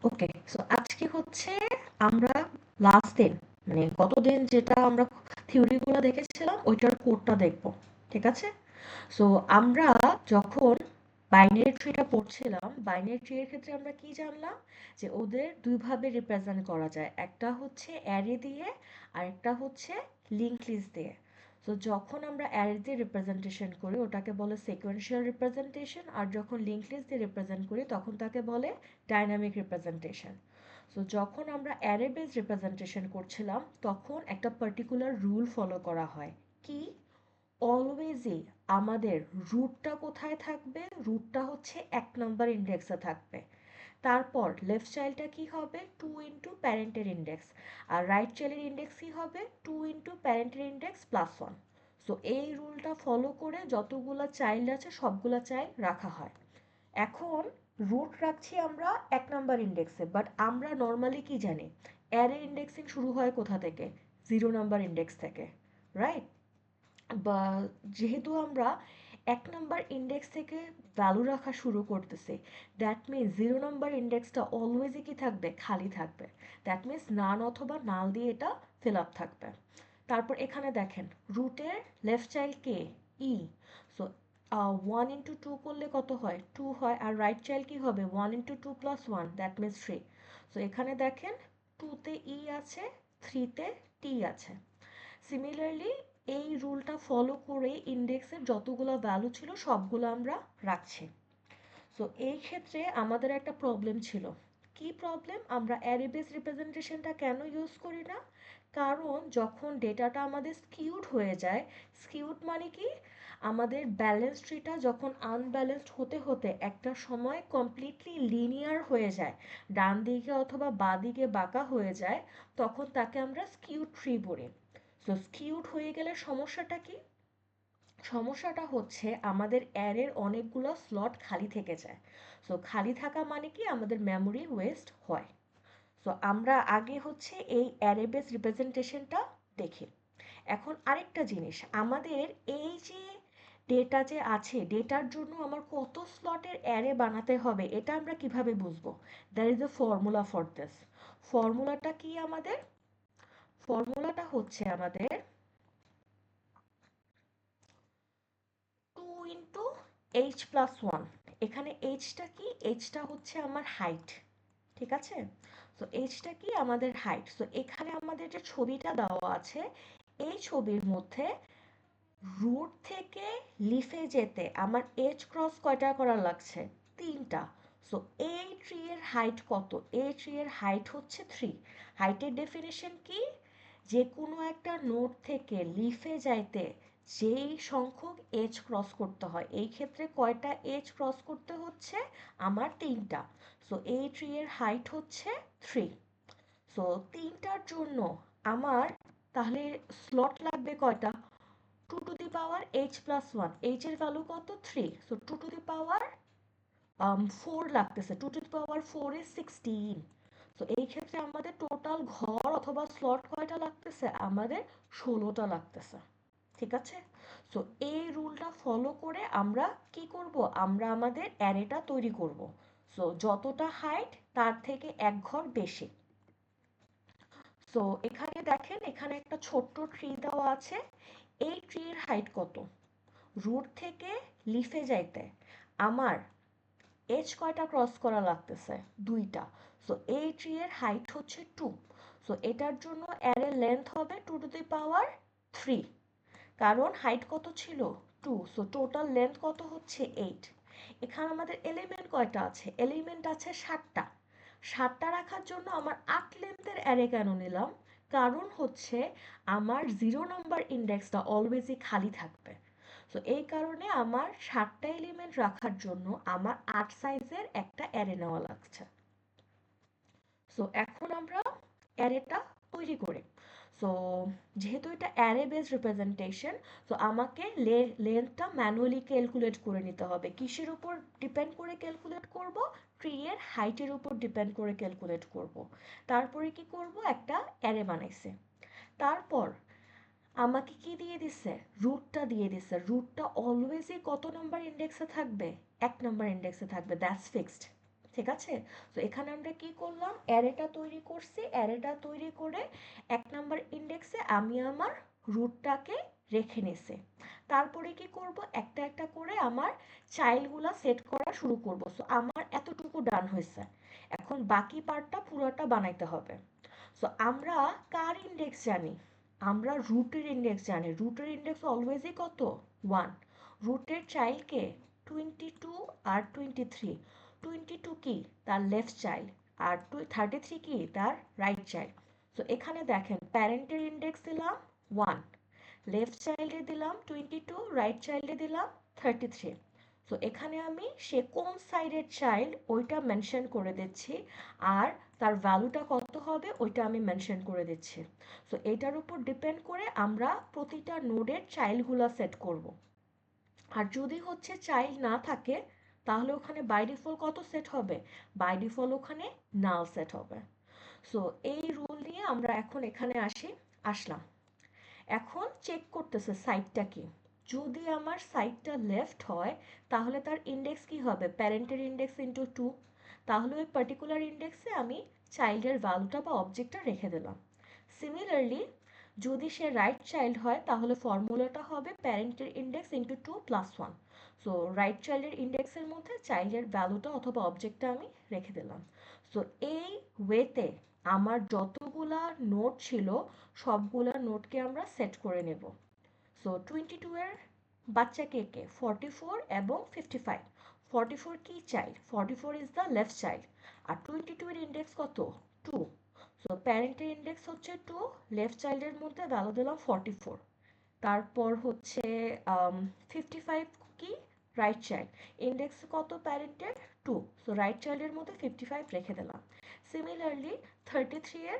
ওকে, so আজকে হচ্ছে আমরা লাস্ট দিন, মানে গতদিন যেটা আমরা থিওরিগুলো দেখেছিলাম ওইটার কোডটা দেখব। ঠিক আছে? সো আমরা যখন বাইনারি ট্রিটা পড়ছিলাম, বাইনারি ট্রি এর ক্ষেত্রে আমরা কি জানলাম? যে ওদের দুইভাবে রিপ্রেজেন্ট করা যায়, একটা হচ্ছে অ্যারে দিয়ে আর একটা হচ্ছে লিঙ্ক লিস্ট দিয়ে। তো যখন আমরা অ্যারে দিয়ে রিপ্রেজেন্টেশন করি ওটাকে বলে সিকোয়েন্সিয়াল রিপ্রেজেন্টেশন, আর যখন লিঙ্ক লিস্ট দিয়ে রিপ্রেজেন্ট করি তখন তাকে বলে ডাইনামিক রিপ্রেজেন্টেশন। সো যখন আমরা অ্যারে বেস রিপ্রেজেন্টেশন করছিলাম তখন একটা পার্টিকুলার রুল ফলো করা হয়। কি? অলওয়েজই আমাদের রুটটা কোথায় থাকবে? রুটটা হচ্ছে 1 নম্বর ইন্ডেক্সে থাকবে। তারপর লেফট চাইল্ডটা কি হবে? 2 ইন্টু প্যারেন্টের ইন্ডেক্স। আর রাইট চাইল্ডের ইন্ডেক্স কি হবে? 2 ইন্টু প্যারেন্টের ইন্ডেক্স +1। সো এই রুলটা ফলো করে যতগুলা চাইল্ড আছে সবগুলা চাইল্ড রাখা হয়। এখন রুট রাখছি আমরা 1 নম্বর ইন্ডেক্সে, বাট আমরা নর্মালি কি জানি? অ্যারে ইন্ডেক্সিং শুরু হয় কোথা থেকে? 0 নম্বর ইন্ডেক্স থেকে, রাইট? বা যেহেতু আমরা 1 নম্বর ইন্ডেক্স থেকে ভ্যালু রাখা শুরু করতেছি, দ্যাট মিনস 0 নম্বর ইন্ডেক্সটা অলওয়েজই কি থাকবে? খালি থাকবে। দ্যাট মিনস নান অথবা নাল দিয়ে এটা ফিল আপ থাকবে। তারপর এখানে দেখেন রুটের লেফট চাইল্ড কে? ই। সো 1 ইন্টু 2 করলে কত হয়? 2 হয়। আর রাইট চাইল্ড কি হবে? 1 ইন্টু 2 + 1, দ্যাট মিনস 3। সো এখানে দেখেন 2তে ই আছে, 3তে টি আছে। সিমিলারলি এই রুলটা ফলো করে ইন্ডেক্সের যতগুলো ভ্যালু ছিল সবগুলো আমরা রাখছি। সো এই ক্ষেত্রে আমাদের একটা প্রবলেম ছিল। কি প্রবলেম? আমরা অ্যারে বেস রিপ্রেজেন্টেশনটা কেন ইউজ করি না? কারণ যখন ডেটাটা আমাদের স্কিউড হয়ে যায়, স্কিউড মানে কি? আমাদের ব্যালেন্স ট্রিটা যখন আনব্যালেন্সড হতে হতে একটা সময় কমপ্লিটলি লিনিয়ার হয়ে যায়, ডান দিকে অথবা বাঁ দিকে বাঁকা হয়ে যায়, তখন তাকে আমরা স্কিউড ট্রি বলি। সো স্কিউড হয়ে গেলে সমস্যাটা কি? সমস্যাটা হচ্ছে আমাদের অ্যারের অনেকগুলো স্লট খালি থেকে যায়। সো খালি থাকা মানে কি? আমাদের মেমোরি ওয়েস্ট হয়। সো আমরা আগে হচ্ছে এই অ্যারে বেস রিপ্রেজেন্টেশনটা দেখি। এখন আরেকটা জিনিস, আমাদের এই যে ডেটা যে আছে, ডেটার জন্য আমার কত স্লটের অ্যারে বানাতে হবে এটা আমরা কিভাবে বুঝবো? There is a formula for this. ফর্মুলাটা কি আমাদের? ফর্মুলাটা হচ্ছে আমাদের 2 × H+1। এখানে এইচটা কি? এইচটা হচ্ছে আমার হাইট। ঠিক আছে? সো এইচটা কি? আমাদের হাইট। সো এখানে আমাদের যে ছবিটা দেওয়া আছে, এই ছবির মধ্যে রুট থেকে লিফে যেতে আমার এইচ ক্রস কয়টা করা লাগছে? 3টা। সো এই ট্রি এর হাইট কত? এই ট্রি এর হাইট হচ্ছে 3। হাইটের ডেফিনেশন কি? যে কোনো একটা নোড থেকে লিফে যাইতে যেই সংখ্যক এজ ক্রস করতে হয়, এই ক্ষেত্রে কয়টা এজ ক্রস করতে হচ্ছে? আমার 3টা। সো এই ট্রি এর হাইট হচ্ছে 3। সো 3টার জন্য আমার তাহলে স্লট লাগবে কয়টা? 2 to the power h+1, h এর ভ্যালু কত? 3। সো 2 to the power 4 লাগতেছে। 2 to the power 4 is 16। তো এই ক্ষেত্রে আমাদের টোটাল ঘর অথবা স্লট কয়টা লাগতেছে? আমাদের 16টা লাগতেছে। ঠিক আছে? সো এই রুলটা ফলো করে আমরা কি করব? আমরা আমাদের অ্যারেটা তৈরি করব। সো যতটা হাইট তার থেকে এক ঘর বেশি। সো এখানে দেখেন, এখানে একটা ছোট্ট ট্রি দেওয়া আছে। এই ট্রির হাইট কত? রুট থেকে লিফে যাইতে আমার এজ কয়টা ক্রস করা লাগতেছে? 2টা। সো এই ট্রি এর হাইট হচ্ছে 2। সো এটার জন্য অ্যারে লেন্থ হবে 2 to the power 3। কারণ হাইট কত ছিল? 2। সো টোটাল লেন্থ কত হচ্ছে? 8। এখানে আমাদের এলিমেন্ট কয়টা আছে? এলিমেন্ট আছে 7টা। 7টা রাখার জন্য আমার 8 লেন্থের অ্যারে কেন নিলাম? কারণ হচ্ছে আমার 0 নম্বর ইন্ডেক্সটা অলওয়েজই খালি থাকবে। সো এই কারণে আমার 7টা এলিমেন্ট রাখার জন্য আমার 8 সাইজের একটা অ্যারে নেওয়া লাগছে। সো এখন আমরা অ্যারেটা তৈরি করি। সো যেহেতু এটা অ্যারে বেসড রিপ্রেজেন্টেশন, সো আমাকে লেন্থটা ম্যানুয়ালি ক্যালকুলেট করে নিতে হবে। কিসের উপর ডিপেন্ড করে ক্যালকুলেট করব? ট্রি এর হাইটের উপর ডিপেন্ড করে ক্যালকুলেট করব। তারপরে কি করব? একটা অ্যারে বানাইছে। তারপর আমাকে কি দিয়ে দিছে? রুটটা দিয়ে দিছে। রুটটা অলওয়েজই কত নাম্বার ইন্ডেক্সে থাকবে? 1 নম্বর ইন্ডেক্সে থাকবে, দ্যাটস ফিক্সড। ঠিক আছে? তো এখানে আমরা কি করলাম, অ্যারেটা তৈরি করছি, অ্যারেটা তৈরি করে 1 নাম্বার ইন্ডেক্সে আমি আমার রুটটাকে রেখে নিছি। তারপরে কি করব, একটা একটা করে আমার চাইল্ডগুলা সেট করা শুরু করব। সো আমার এতটুকু ডান হয়েছে, এখন বাকি পার্টটা পুরোটা বানাইতে হবে। সো আমরা কার ইন্ডেক্স জানি, আমরা রুটের ইন্ডেক্স জানি। রুটের ইন্ডেক্স অলওয়েজই কত, 1। রুটের চাইল্ডকে 22 আর 23। 22 কি, তার লেফট চাইল্ড, আর 33 কি, তার রাইট চাইল্ড। সো এখানে দেখেন প্যারেন্টের ইন্ডেক্স দিলাম 1, লেফট চাইল্ডে দিলাম 22, রাইট চাইল্ডে দিলাম 33। সো এখানে আমি সে কোন সাইডের চাইল্ড ওইটা মেনশন করে দিচ্ছি, আর তার ভ্যালুটা কত হবে ওইটা আমি মেনশন করে দিচ্ছি। সো এটার উপর ডিপেন্ড করে আমরা প্রতিটা নোডের চাইল্ডগুলো সেট করব। আর যদি হচ্ছে চাইল্ড না থাকে, তাহলে ওখানে বাই ডিফল্ট কত সেট হবে, বাই ডিফল্ট ওখানে নাল সেট হবে। সো এই রুল নিয়ে আমরা এখন এখানে আসলাম। এখন চেক করতেছে সাইডটা কি। যদি আমার সাইডটা লেফট হয়, তাহলে তার ইন্ডেক্স কি হবে, প্যারেন্টের ইন্ডেক্স ইন্টু 2। তাহলে ওই পার্টিকুলার ইন্ডেক্সে আমি চাইল্ডের ভ্যালুটা বা অবজেক্টটা রেখে দিলাম। সিমিলারলি যদি সে রাইট চাইল্ড হয়, তাহলে ফর্মুলাটা হবে প্যারেন্টের index into 2 plus 1। So right চাইল্ডের ইন্ডেক্সের মধ্যে চাইল্ডের ভ্যালুটা অথবা অবজেক্টটা আমি রেখে দিলাম। সো এই ওয়েতে আমার যতগুলা নোট ছিল সবগুলা নোটকে আমরা সেট করে নেব। সো 22 এর বাচ্চা কে কে, 44 এবং 55। 44 কি child, 44 is the left child, আর 22 এর ইন্ডেক্স কত, 2। সো প্যারেন্টের ইন্ডেক্স হচ্ছে 2, লেফট চাইল্ডের মধ্যে ভ্যালু দিলাম 44। তারপর হচ্ছে 55 কি, রাইট চাইল্ড, ইন্ডেক্স কত প্যারেন্টের, 2। সো রাইট চাইল্ডের মধ্যে 55 রেখে দিলাম। সিমিলারলি 33 এর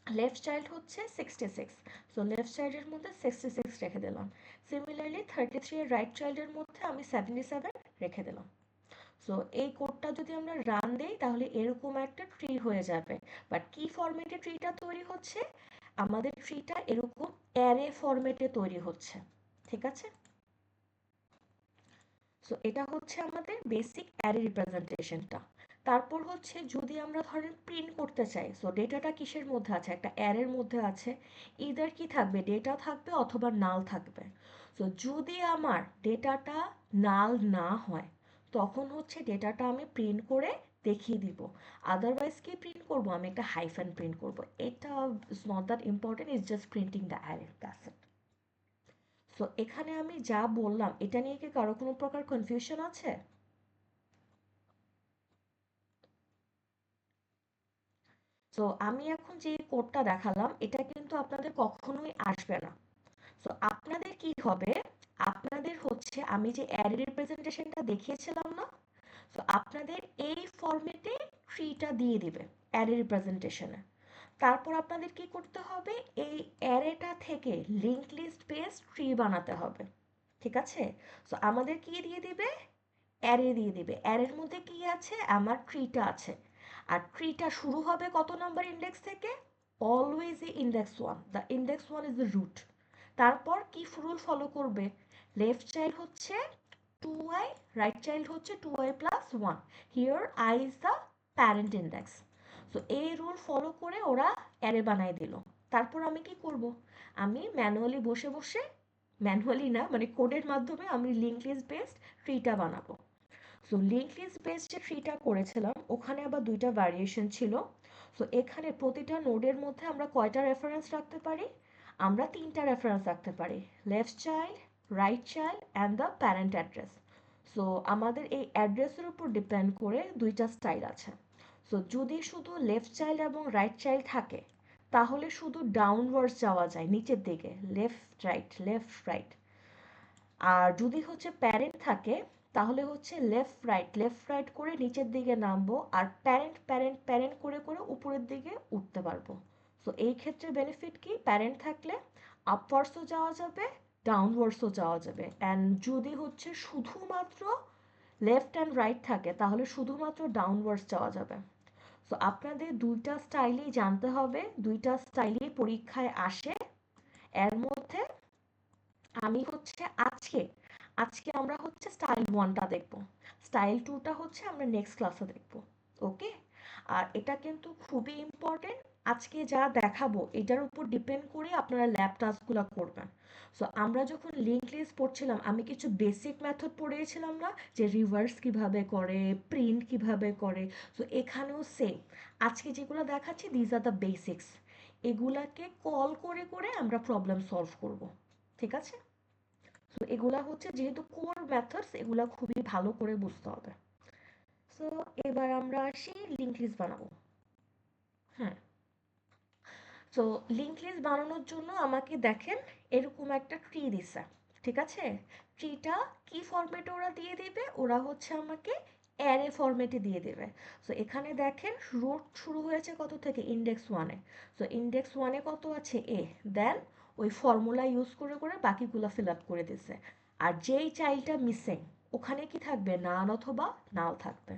লেফট চাইল্ড হচ্ছে 66, সো লেফট চাইল্ডের মধ্যে 66 রেখে দিলাম। সিমিলারলি 33 এর রাইট চাইল্ডের মধ্যে আমি 77 রেখে দিলাম। সো এই কোডটা যদি আমরা রান দেই, তাহলে এরকম একটা ট্রি হয়ে যাবে। বাট কি ফরম্যাটে ট্রিটা তৈরি হচ্ছে, আমাদের ট্রিটা এরকম অ্যারে ফরম্যাটে তৈরি হচ্ছে। ঠিক আছে? সো এটা হচ্ছে আমাদের বেসিক অ্যারে রিপ্রেজেন্টেশনটা। তারপর হচ্ছে যদি আমরা ধরেন প্রিন্ট করতে চাই, সো ডেটাটা কিসের মধ্যে আছে, একটা অ্যারের মধ্যে আছে, ইদার কি থাকবে, ডেটা থাকবে অথবা নাল থাকবে। সো যদি আমার ডেটাটা নাল না হয়, তখন হচ্ছে ডেটাটা আমি প্রিন্ট করে দেখিয়ে দিব। আদারওয়াইজ কি প্রিন্ট করব, আমি একটা হাইফেন প্রিন্ট করব। এটা is not that important, is just printing the array, that's it. So এখানে আমি যা বললাম এটা নিয়ে কি কারো কোনো প্রকার কনফিউশন আছে? সো আমি এখন যে কোডটা দেখালাম এটা কিন্তু আপনাদের কখনোই আসবে না। সো আপনাদের কি হবে, আপনাদের হচ্ছে আমি যে অ্যারে রিপ্রেজেন্টেশনটা দেখিয়েছিলাম না, সো আপনাদের এই ফরম্যাটে ট্রিটা দিয়ে দিবে অ্যারে রিপ্রেজেন্টেশনে। তারপর আপনাদের কি করতে হবে, এই অ্যারেটা থেকে লিঙ্ক লিস্ট বেসড ট্রি বানাতে হবে। ঠিক আছে? সো আমাদের কি দিয়ে দিবে, অ্যারে দিয়ে দিবে। অ্যারের মধ্যে কি আছে, আমার ট্রিটা আছে। আর ট্রিটা শুরু হবে কত নাম্বার ইন্ডেক্স থেকে, always index 1, the index 1 is the root. তারপর কি রুল ফলো করবে, লেফট চাইল্ড হচ্ছে 2i, রাইট চাইল্ড হচ্ছে 2i plus 1, here i is the parent index. So এই রুল ফলো করে ওরা অ্যারে বানাই দিল। তারপর আমি কি করব, আমি ম্যানুয়ালি বসে বসে, ম্যানুয়ালি না মানে কোডের মাধ্যমে আমি লিঙ্ক লিস্ট বেসড ট্রিটা বানাবো। সো লিঙ্ক লিস্ট বেসড যে ট্রিটা করেছিলাম ওখানে আবার দুইটা ভ্যারিয়েশন ছিল। সো এখানে প্রতিটা নোডের মধ্যে আমরা কয়টা রেফারেন্স রাখতে পারি, আমরা 3টা রেফারেন্স রাখতে পারি, left child, right child and the parent address. So আমাদের এই অ্যাড্রেসের উপর ডিপেন্ড করে দুইটা স্টাইল আছে। সো যদি শুধু লেফট চাইল্ড এবং রাইট চাইল্ড থাকে, তাহলে শুধু ডাউনওয়ার্ডস যাওয়া যায় নিচের দিকে, লেফট রাইট লেফট রাইট। আর যদি হচ্ছে প্যারেন্ট থাকে, তাহলে হচ্ছে লেফট রাইট করে নিচের দিকে নামবো, আর প্যারেন্ট প্যারেন্ট প্যারেন্ট করে করে উপরের দিকে উঠতে পারবো। সো এই ক্ষেত্রে বেনিফিট কি, প্যারেন্ট থাকলে আপওয়ার্ডসও যাওয়া যাবে, ডাউনওয়ার্ডসও যাওয়া যাবে। অ্যান্ড যদি হচ্ছে শুধুমাত্র লেফট অ্যান্ড রাইট থাকে, তাহলে শুধুমাত্র ডাউনওয়ার্ডস যাওয়া যাবে। সো আপনাদের দুইটা স্টাইলই জানতে হবে, দুইটা স্টাইলই পরীক্ষায় আসে। এর মধ্যে আমি হচ্ছে আজকে আজকে আমরা হচ্ছে স্টাইল 1টা দেখব, স্টাইল 2টা হচ্ছে আমরা নেক্সট ক্লাসে দেখব। ওকে, আর এটা কিন্তু খুবই ইম্পর্টেন্ট। আজকে যা দেখাবো এটার উপর ডিপেন্ড করে আপনারা ল্যাব টাস্কগুলো করবেন। সো আমরা যখন লিঙ্ক লিস্ট পড়ছিলাম আমি কিছু বেসিক মেথড পড়িয়েছিলাম না, যে রিভার্স কিভাবে করে, প্রিন্ট কিভাবে করে। সো এখানেও সেম, আজকে যেগুলো দেখাচ্ছি দিজ আর দ্য বেসিক্স, এগুলাকে কল করে করে আমরা প্রবলেম সলভ করব। ঠিক আছে, সো এগুলা হচ্ছে যেহেতু কোর মেথডস, এগুলা খুবই ভালো করে বুঝতে হবে। সো এবার আমরা আসি লিঙ্ক লিস্ট বানাবো। হ্যাঁ, সো লিঙ্ক লিস্ট বানানোর জন্য আমাকে দেখেন এরকম একটা ট্রি দিছে। ঠিক আছে, ট্রিটা কি ফরম্যাটে ওরা দিয়ে দেবে, ওরা হচ্ছে আমাকে অ্যারে ফরম্যাটে দিয়ে দেবে। সো এখানে দেখেন রুট শুরু হয়েছে কত থেকে, ইন্ডেক্স ওয়ানে। সো ইন্ডেক্স ওয়ানে কত আছে, এ। দেন ওই ফর্মুলা ইউজ করে করে বাকিগুলো ফিল আপ করে দিছে। আর যেই চাইল্ডটা মিসিং, ওখানে কি থাকবে, নান অথবা নাল থাকবে।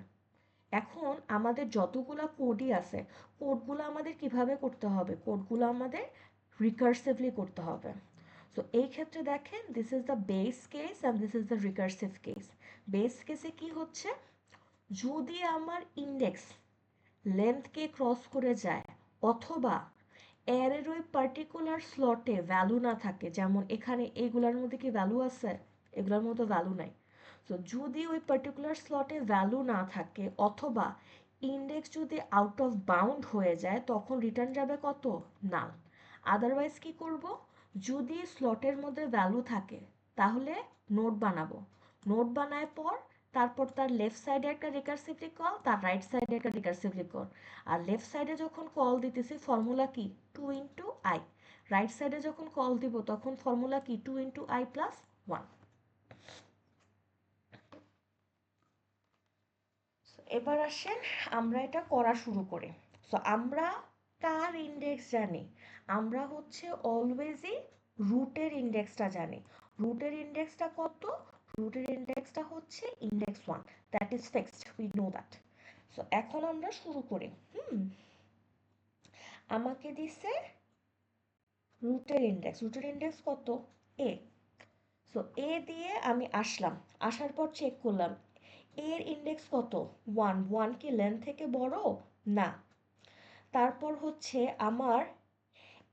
এখন আমাদের যতগুলা কোডই আছে, কোডগুলো আমাদের কিভাবে করতে হবে, কোডগুলো আমাদের রিকার্সিভলি করতে হবে। সো এই ক্ষেত্রে দেখেন this is the base case and this is the recursive case. Base কেসে কি হচ্ছে, যদি আমার ইন্ডেক্স লেন্থকে ক্রস করে যায়, অথবা অ্যারের ওই পার্টিকুলার স্লটে ভ্যালু না থাকে, যেমন এখানে এইগুলোর মধ্যে কি ভ্যালু আছে, এগুলোর মধ্যে ভ্যালু নাই। সো যদি ওই পার্টিকুলার স্লটে ভ্যালু না থাকে, অথবা ইন্ডেক্স যদি আউট অফ বাউন্ড হয়ে যায়, তখন রিটার্ন যাবে কত, নাল। আদারওয়াইজ কি করব, যদি স্লটের মধ্যে ভ্যালু থাকে তাহলে নোট বানাবো, নোট বানায় পর তারপর তার লেফট সাইডে একটা রিকারসিভলি কল, তার রাইট সাইডে একটা রিকারসিভলি কল। আর লেফট সাইডে যখন কল দিতেছি ফর্মুলা কি, 2 × i। রাইট সাইডে যখন কল দিব তখন ফর্মুলা কি, 2 × i+1। এবার আসেন আমরা এটা করা শুরু করি। সো আমরা কার ইন্ডেক্স জানি, আমরা হচ্ছে অলওয়েজই রুটের ইন্ডেক্সটা জানি। রুটের ইন্ডেক্সটা কত, রুটের ইন্ডেক্সটা হচ্ছে index 1, that is fixed, we know that. So এখন আমরা শুরু করি। আমাকে দিছে রুটের ইন্ডেক্স কত, এ। সো এ দিয়ে আমি আসলাম, আসার পর চেক করলাম এর ইন্ডেক্স কত, 1। 1 কি লেন্থ থেকে বড়, না। তারপর হচ্ছে আমার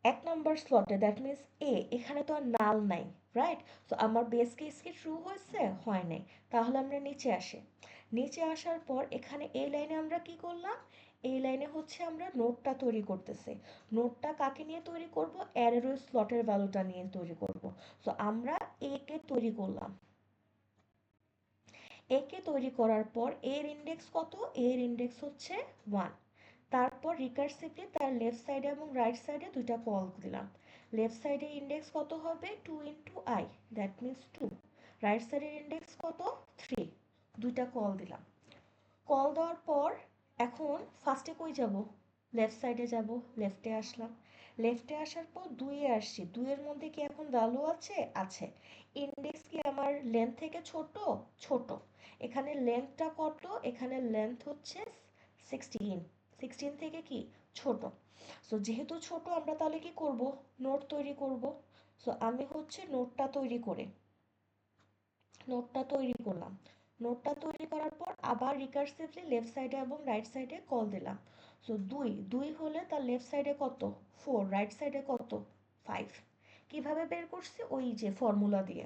1 নম্বর স্লটে, দ্যাট মিনস এ, এখানে তো আর নাল নাই, রাইট। সো আমার বেস কেস কি ট্রু হয়েছে, হয় নাই। তাহলে আমরা নিচে আসি, নিচে আসার পর এখানে এই লাইনে আমরা কি করলাম, এই লাইনে হচ্ছে আমরা নোটটা তৈরি করতেছি। নোটটা কাকে নিয়ে তৈরি করব, অ্যারের ওই স্লটের ভ্যালুটা নিয়ে তৈরি করব। সো আমরা এ কে তৈরি করলাম, এ কে তৈরি করার পর এর ইন্ডেক্স কত, এর ইন্ডেক্স হচ্ছে 1। তারপর রিকার্সিভলি তার লেফট সাইডে এবং রাইট সাইডে দুইটা কল দিলাম। লেফট সাইডে ইন্ডেক্স কত হবে, 2 × i, দ্যাট মিনস 2। রাইট সাইডের ইন্ডেক্স কত, 3। দুইটা কল দিলাম। কল দেওয়ার পর এখন ফার্স্টে কই যাব, লেফট সাইডে যাব, লেফটে আসলাম। লেফটে আসার পর 2-এ আসছি, 2-এর মধ্যে কি এখন ভ্যালু আছে, আছে। ইন্ডেক্স কি আমার লেন্থ থেকে ছোট, ছোট। এখানে লেন্থটা কত, এখানে লেন্থ হচ্ছে 16, 16 থেকে কি ছোট। সো যেহেতু ছোট আমরা তাহলে কি করব, নোট তৈরি করব। সো আমি হচ্ছে নোটটা তৈরি করলাম। নোটটা তৈরি করার পর আবার রিকার্সিভলি লেফট সাইডে এবং রাইট সাইডে কল দিলাম। সো 2 হলে তার লেফট সাইডে কত, 4, রাইট সাইডে কত, 5। কিভাবে বের করছি, ওই যে ফর্মুলা দিয়ে।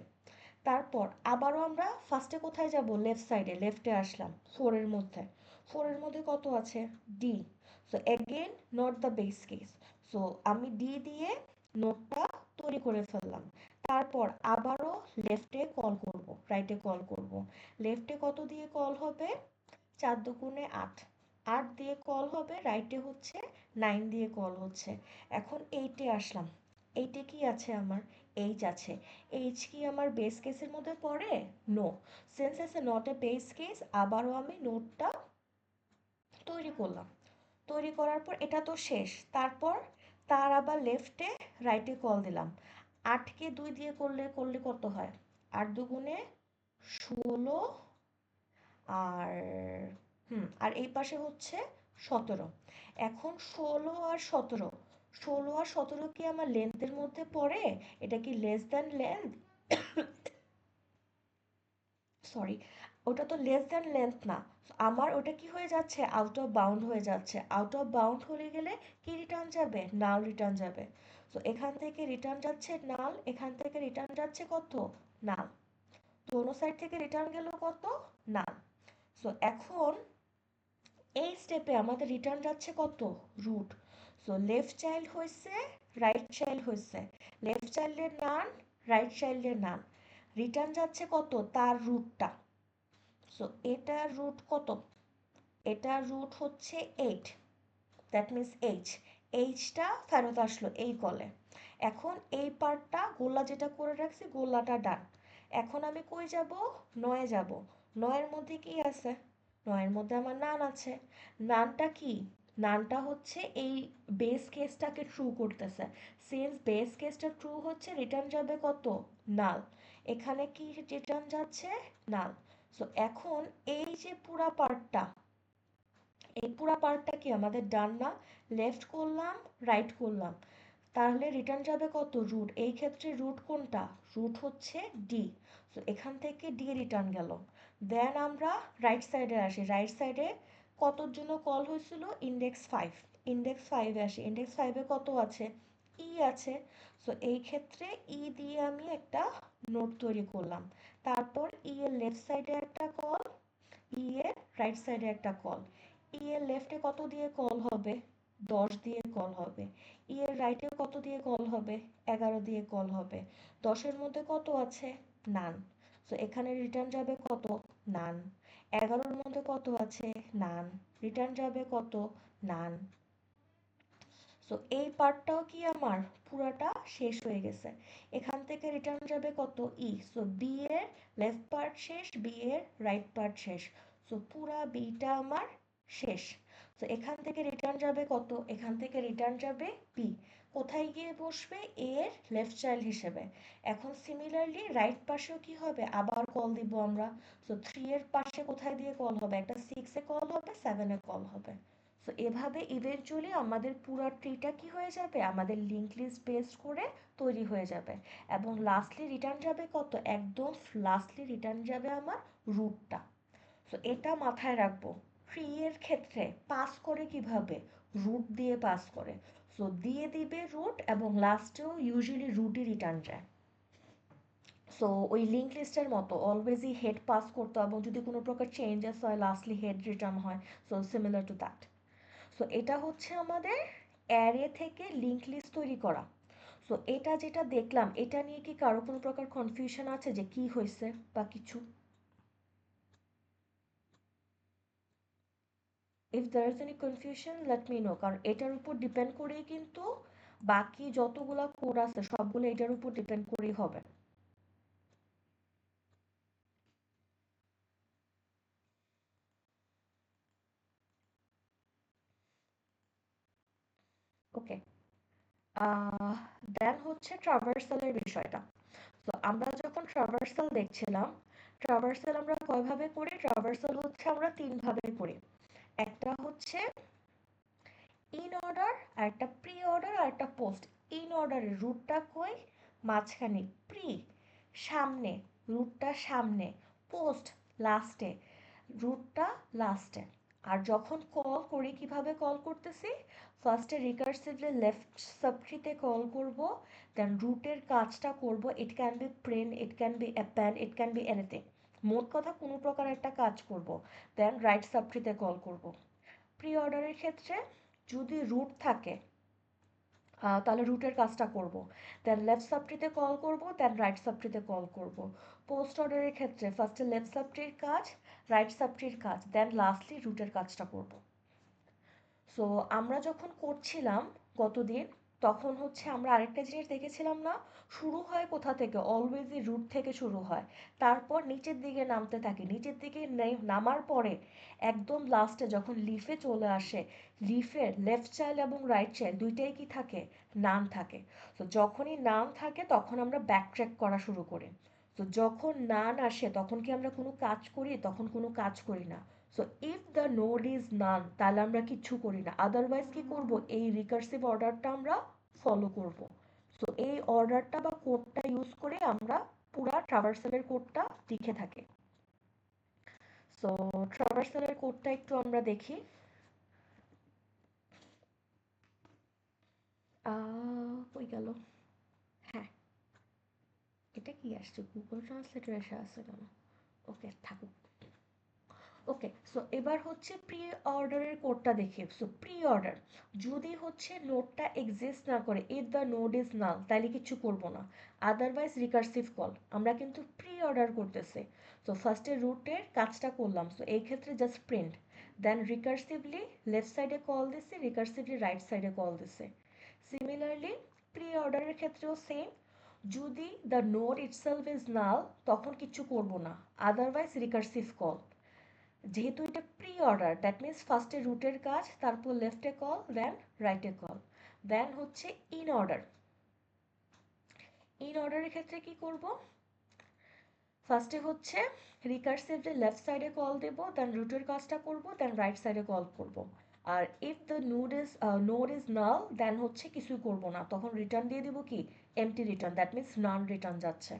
তারপর আবারও আমরা ফার্স্টে কোথায় যাব, লেফট সাইডে, লেফটে আসলাম 4-এর মধ্যে। 4-এর মধ্যে কত আছে, D. So again not the base case. So আমি ডি দিয়ে নোটটা তৈরি করে ফেললাম। তারপর আবারও লেফটে কল করব, রাইটে কল করব। লেফটে কত দিয়ে কল হবে, 4 × 8, 8 দিয়ে কল হবে, রাইটে হচ্ছে 9 দিয়ে কল হচ্ছে। এখন 8-এ আসলাম, 8-এ কি আছে আমার, এইচ আছে। এইচ কি আমার বেস কেসের মধ্যে পড়ে, no. Since it's not a base case, আবারও আমি নোটটা তৈরি করলাম। তৈরি করার পর এটা তো শেষ, তারপর তার আবার লেফটে রাইটে কল দিলাম। 8-কে 2 দিয়ে করলে করলে কত হয়, 8 × 2 = 16। আর আর এই পাশে হচ্ছে 17। এখন 16 আর 17 কি আমার লেন্থের মধ্যে পড়ে, এটা কি লেস দ্যান লেন্থ, সরি, ওটা তো লেস দ্যান লেন্থ না। আমার ওটা কি হয়ে যাচ্ছে, আউট অফ বাউন্ড হয়ে যাচ্ছে। আউট অফ বাউন্ড হয়ে গেলে কি রিটার্ন যাবে, নাল রিটার্ন যাবে। তো এখান থেকে রিটার্ন যাচ্ছে নাল, এখান থেকে রিটার্ন যাচ্ছে কত, নাল। দোনো সাইড থেকে রিটার্ন গেল কত, নাল। সো এখন এই স্টেপে আমাদের রিটার্ন যাচ্ছে কত, রুট। সো লেফট চাইল্ড হয়েছে, রাইট চাইল্ড হয়েছে, লেফট চাইল্ডের নান, রাইট চাইল্ডের নান, রিটার্ন যাচ্ছে কত, তার রুটটা। সো এটার রুট কত, এটার রুট হচ্ছে 8, দ্যাট মিন্স এইচটা ফেরত আসলো এই কলে। এখন এই পার্টটা গোল্লা যেটা করে রাখছি, গোল্লাটা ডান। এখন আমি কই যাব, নয়ে যাব। নয়ের মধ্যে কি আছে, নয়ের মধ্যে আমার নান আছে। নানটা কি, নানটা হচ্ছে এই বেস কেসটাকে ট্রু করতেছে। সিন্স বেস কেসটা ট্রু হচ্ছে, রিটার্ন যাবে কত, নাল। এখানে কি রিটার্ন যাচ্ছে, নাল। সো এখন এই যে পুরা পার্টটা, এই পুরা পার্টটা কি আমাদের ডান না, লেফট করলাম, রাইট করলাম, তাহলে রিটার্ন যাবে কত, রুট। এই ক্ষেত্রে রুট কোনটা, রুট হচ্ছে ডি। সো এখান থেকে ডি রিটার্ন গেল। দেন আমরা রাইট সাইডে আসি, রাইট সাইডে কতর জন্য কল হয়েছিল, ইন্ডেক্স 5, ইন্ডেক্স 5-এ আসি। ইন্ডেক্স 5-এ কত আছে, ই আছে। সো এই ক্ষেত্রে ই দিয়ে আমি একটা নোট তৈরি করলাম। তারপর ই এর লেফট সাইডে একটা কল, ই এর রাইট সাইডে একটা কল। ই এর লেফটে কত দিয়ে কল হবে, 10 দিয়ে কল হবে। ই এর রাইটে কত দিয়ে কল হবে, 11 দিয়ে কল হবে। 10-এর মধ্যে কত আছে, নান। সো এখানে রিটার্ন যাবে কত, নান। 11-এর মধ্যে কত আছে, নান, রিটার্ন যাবে কত, নান। সো এই পার্টটাও কি আমার পুরাটা শেষ হয়ে গেছে। এখান থেকে রিটার্ন যাবে কত, ই। সো বি এর লেফট পার্ট শেষ, বি এর রাইট পার্ট শেষ। সো পুরা বিটা আমার শেষ। তো এখান থেকে রিটার্ন যাবে কত, এখান থেকে রিটার্ন যাবে বি। কোথায় গিয়ে বসবে, এ এর লেফট চাইল্ড হিসেবে। এখন সিমিলারলি রাইট পাশেও কি হবে, আবার কল দিব আমরা। সো 3 এর পাশে কোথায় দিয়ে কল হবে, একটা 6-এ কল হবে, 7-এ কল হবে। সো এভাবে ইভেনচুয়ালি আমাদের পুরো ট্রিটা কি হয়ে যাবে, আমাদের লিঙ্ক লিস্ট বেসড করে তৈরি হয়ে যাবে। এবং লাস্টলি রিটার্ন যাবে কত, একদম লাস্টলি রিটার্ন যাবে আমার রুটটা। সো এটা মাথায় রাখবো। ট্রি এর ক্ষেত্রে পাস করে কিভাবে, রুট দিয়ে পাস করে। সো দিয়ে দিবে রুট এবং লাস্টেও ইউজুয়ালি রুটই রিটার্ন যায়। সো ওই লিঙ্ক লিস্টের মতো অলওয়েজই হেড পাস করতো, এবং যদি কোনো প্রকার চেঞ্জেস হয় লাস্টলি হেড রিটার্ন হয়। So similar to that. So এটা হচ্ছে আমাদের অ্যারে থেকে লিঙ্ক লিস্ট তৈরি করা। সো এটা যেটা দেখলাম, এটা নিয়ে কি কারো কোনো প্রকার কনফিউশন আছে যে কি হয়েছে বা কিছু? If there is any confusion let me know, কারণ এটার উপর ডিপেন্ড করেই কিন্তু বাকি যতগুলা কোড আছে সবগুলো এটার উপর ডিপেন্ড করেই হবে। ওকে, দেন হচ্ছে ট্রাভার্সালের বিষয়টা। তো আমরা যখন ট্রাভার্সাল দেখছিলাম, ট্রাভার্সাল আমরা কয়ভাবে করি, ট্রাভার্সাল হচ্ছে আমরা তিনভাবে করি। একটা হচ্ছে ইন অর্ডার, আর একটা প্রি অর্ডার, আর একটা পোস্ট। ইন অর্ডারের রুটটা কই, মাঝখানে, প্রি সামনে, রুটটা সামনে, পোস্ট লাস্টে, রুটটা লাস্টে। আর যখন কল করি, কিভাবে কল করতেছি, ফার্স্টে রিকার্সিভলি লেফট সাবট্রিতে কল করব, দেন রুটের কাজটা করব। It can be print, it can be append, it can be anything. মোট কথা কোনো প্রকার একটা কাজ করব, দেন রাইট সাবট্রিতে কল করব। প্রি অর্ডারের ক্ষেত্রে যদি রুট থাকে তাহলে রুটের কাজটা করব, দেন লেফট সাবট্রিতে কল করব, দেন রাইট সাবট্রিতে কল করব। পোস্ট অর্ডারের ক্ষেত্রে ফার্স্টে লেফট সাবট্রির কাজ, রাইট সাবট্রির কাজ, দেন লাস্টলি রুটের কাজটা করব। সো আমরা যখন করছিলাম গতদিন, তখন হচ্ছে আমরা আরেকটা জিনিস দেখেছিলাম না, শুরু হয় কোথা থেকে, অলওয়েজই রুট থেকে শুরু হয়, তারপর নিচের দিকে নামতে থাকে, নিচের দিকে নামার পরে একদম লাস্টে যখন লিফে চলে আসে, লিফের লেফট চাইল্ড এবং রাইট চাইল্ড দুইটাই কি থাকে, নাম থাকে। তো যখনই নাম থাকে তখন আমরা ব্যাকট্র্যাক করা শুরু করি। তো যখন নান আসে তখন কি আমরা কোনো কাজ করি, তখন কোনো কাজ করি না। So if the node is নান, তাহলে আমরা কিচ্ছু করি না। আদারওয়াইজ কি করব, এই রিকার্সিভ অর্ডারটা আমরা ফলো করব। সো এই অর্ডারটা বা কোডটা ইউজ করে আমরা পুরা ট্রাভার্সালের কোডটা লিখে থাকি। সো ট্রাভার্সালের কোডটা একটু আমরা দেখি। কই গেল? হ্যাঁ, এটা কি আসছে? গুগল ট্রান্সলেটর এসে আসছে কেন? ওকে, থাকুক। ওকে, সো এবার হচ্ছে প্রি অর্ডারের কোডটা দেখি। সো প্রি অর্ডার যদি হচ্ছে নোডটা এক্সিস্ট না করে, ইফ দ্য নোড ইজ নাল, তাহলে কিছু করব না। আদারওয়াইজ রিকার্সিভ কল, আমরা কিন্তু প্রি অর্ডার করতেছি। সো ফার্স্টে রুটের কাজটা করলাম, সো এই ক্ষেত্রে জাস্ট প্রিন্ট, দেন রিকার্সিভলি লেফট সাইডে কল দিছে, রিকার্সিভলি রাইট সাইডে কল দিছে। সিমিলারলি প্রি অর্ডারের ক্ষেত্রেও সেম, যদি the node itself is null তখন কিছু করব না, আদারওয়াইজ রিকার্সিভ কল। যেহেতু এটা প্রি অর্ডার, দ্যাট মিনস ফার্স্টে রুটের কাজ, তারপর লেফটে কল, দেন রাইটে কল। দেন হচ্ছে ইন অর্ডার। ইন অর্ডারের ক্ষেত্রে কি করব? ফার্স্টে হচ্ছে রিকার্সিভলি লেফট সাইডে কল দেব, দেন রুটের কাজটা করব, দেন রাইট সাইডে কল করব। আর if the node is null, then হচ্ছে কিছুই করব না, তখন রিটার্ন দিয়ে দিব কি, empty return, that means none return যাচ্ছে।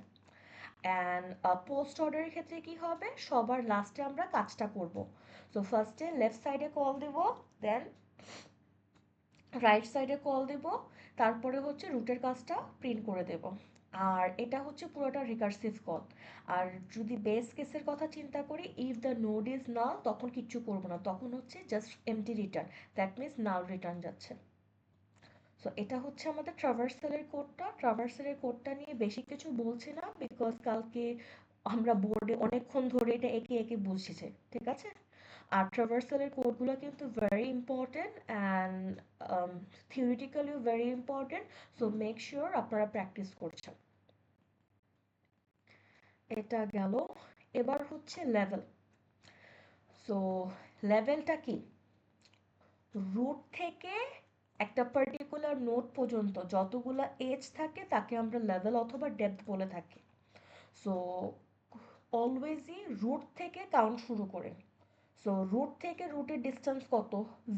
অ্যান্ড পোস্ট অর্ডারের ক্ষেত্রে কি হবে, সবার লাস্টে আমরা কাজটা করব। সো ফার্স্টে লেফট সাইডে কল দেব, দেন রাইট সাইডে কল দেব, তারপরে হচ্ছে রুটের কাজটা প্রিন্ট করে দেব। আর এটা হচ্ছে পুরোটা রিকার্সিভ কল। আর যদি বেস কেসের কথা চিন্তা করি, if the node is null, তখন কিচ্ছু করব না, তখন হচ্ছে just empty return, that means null return যাচ্ছে। সো এটা হচ্ছে আমাদের ট্রাভার্সালের কোডটা। ট্রাভার্সালের কোডটা নিয়ে বেশি কিছু বলছি না, বিকজ কালকে আমরা বোর্ডে অনেকক্ষণ ধরে এটা এঁকে এঁকে বুঝেছি, ঠিক আছে? আর ট্রাভার্সালের কোডগুলো কিন্তু ভেরি ইম্পর্টেন্ট অ্যান্ড থিওরিটিক্যালিও very important. So make sure আপনারা প্র্যাকটিস করছেন। এটা গেল। এবার হচ্ছে লেভেল। সো লেভেলটা কি? রুট থেকে একটা পার্টিকুলার নোড পর্যন্ত যতগুলা এজ থাকে তাকে আমরা লেভেল অথবা ডেপথ বলে থাকি। সো অলওয়েজই রুট থেকে কাউন্ট শুরু করে। সো রুট থেকে রুটের ডিস্টেন্স কত?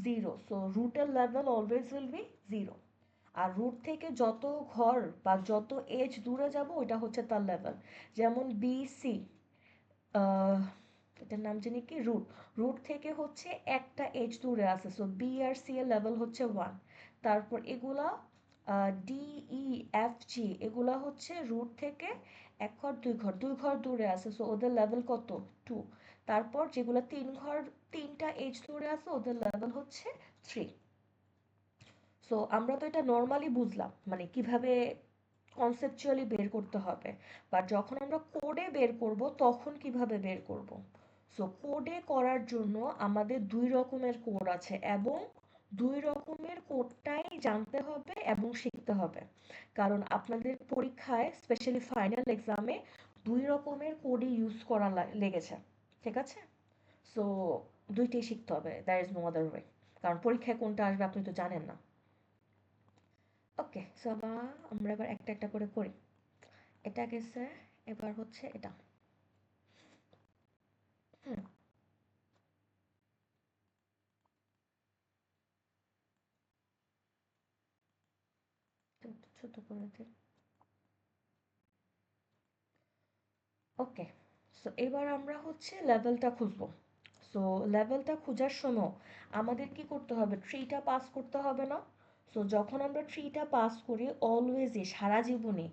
0। সো রুটের লেভেল অলওয়েজ উইল বি 0। আর রুট থেকে যত ঘর বা যত এজ দূরে যাব ওইটা হচ্ছে তার লেভেল। যেমন বি সি, এটার নাম জানি কি, রুট। রুট থেকে হচ্ছে একটা এজ দূরে আছে, সো বি আর সি এর লেভেল হচ্ছে 1। তারপর এগুলা ডি ই এফ জি এগুলা হচ্ছে রুট থেকে এক ঘর দুই ঘর দূরে আছে, সো ওদের লেভেল কত? 2। তারপর যেগুলো তিনটা এজ দূরে আছে ওদের লেভেল হচ্ছে 3। সো আমরা তো এটা নর্মালি বুঝলাম, মানে কিভাবে কনসেপচুয়ালি বের করতে হবে। বাট যখন আমরা কোডে বের করব তখন কিভাবে বের করব? সো কোডে করার জন্য আমাদের দুই রকমের কোড আছে, এবং দুই রকমের কোডটাই জানতে হবে এবং শিখতে হবে। কারণ আপনাদের পরীক্ষায় স্পেশালি ফাইনাল এক্সামে দুই রকমের কোডই ইউজ করা লেগেছে, ঠিক আছে? সো দুইটাই শিখতে হবে, there is no other way. কারণ পরীক্ষায় কোনটা আসবে আপনি তো জানেন না। ওকে, সো আমরা এবার একটা একটা করে করি। এটা গেছে, এবার হচ্ছে এটা। হুম, ছোট ছোট করে দিই। ওকে, সো এবার আমরা হচ্ছে লেভেলটা খুঁজবো। সো লেভেলটা খোঁজার সময় আমাদের কি করতে হবে? ট্রিটা পাস করতে হবে না? সো যখন আমরা ট্রিটা পাস করি, অলওয়েজই সারা জীবনে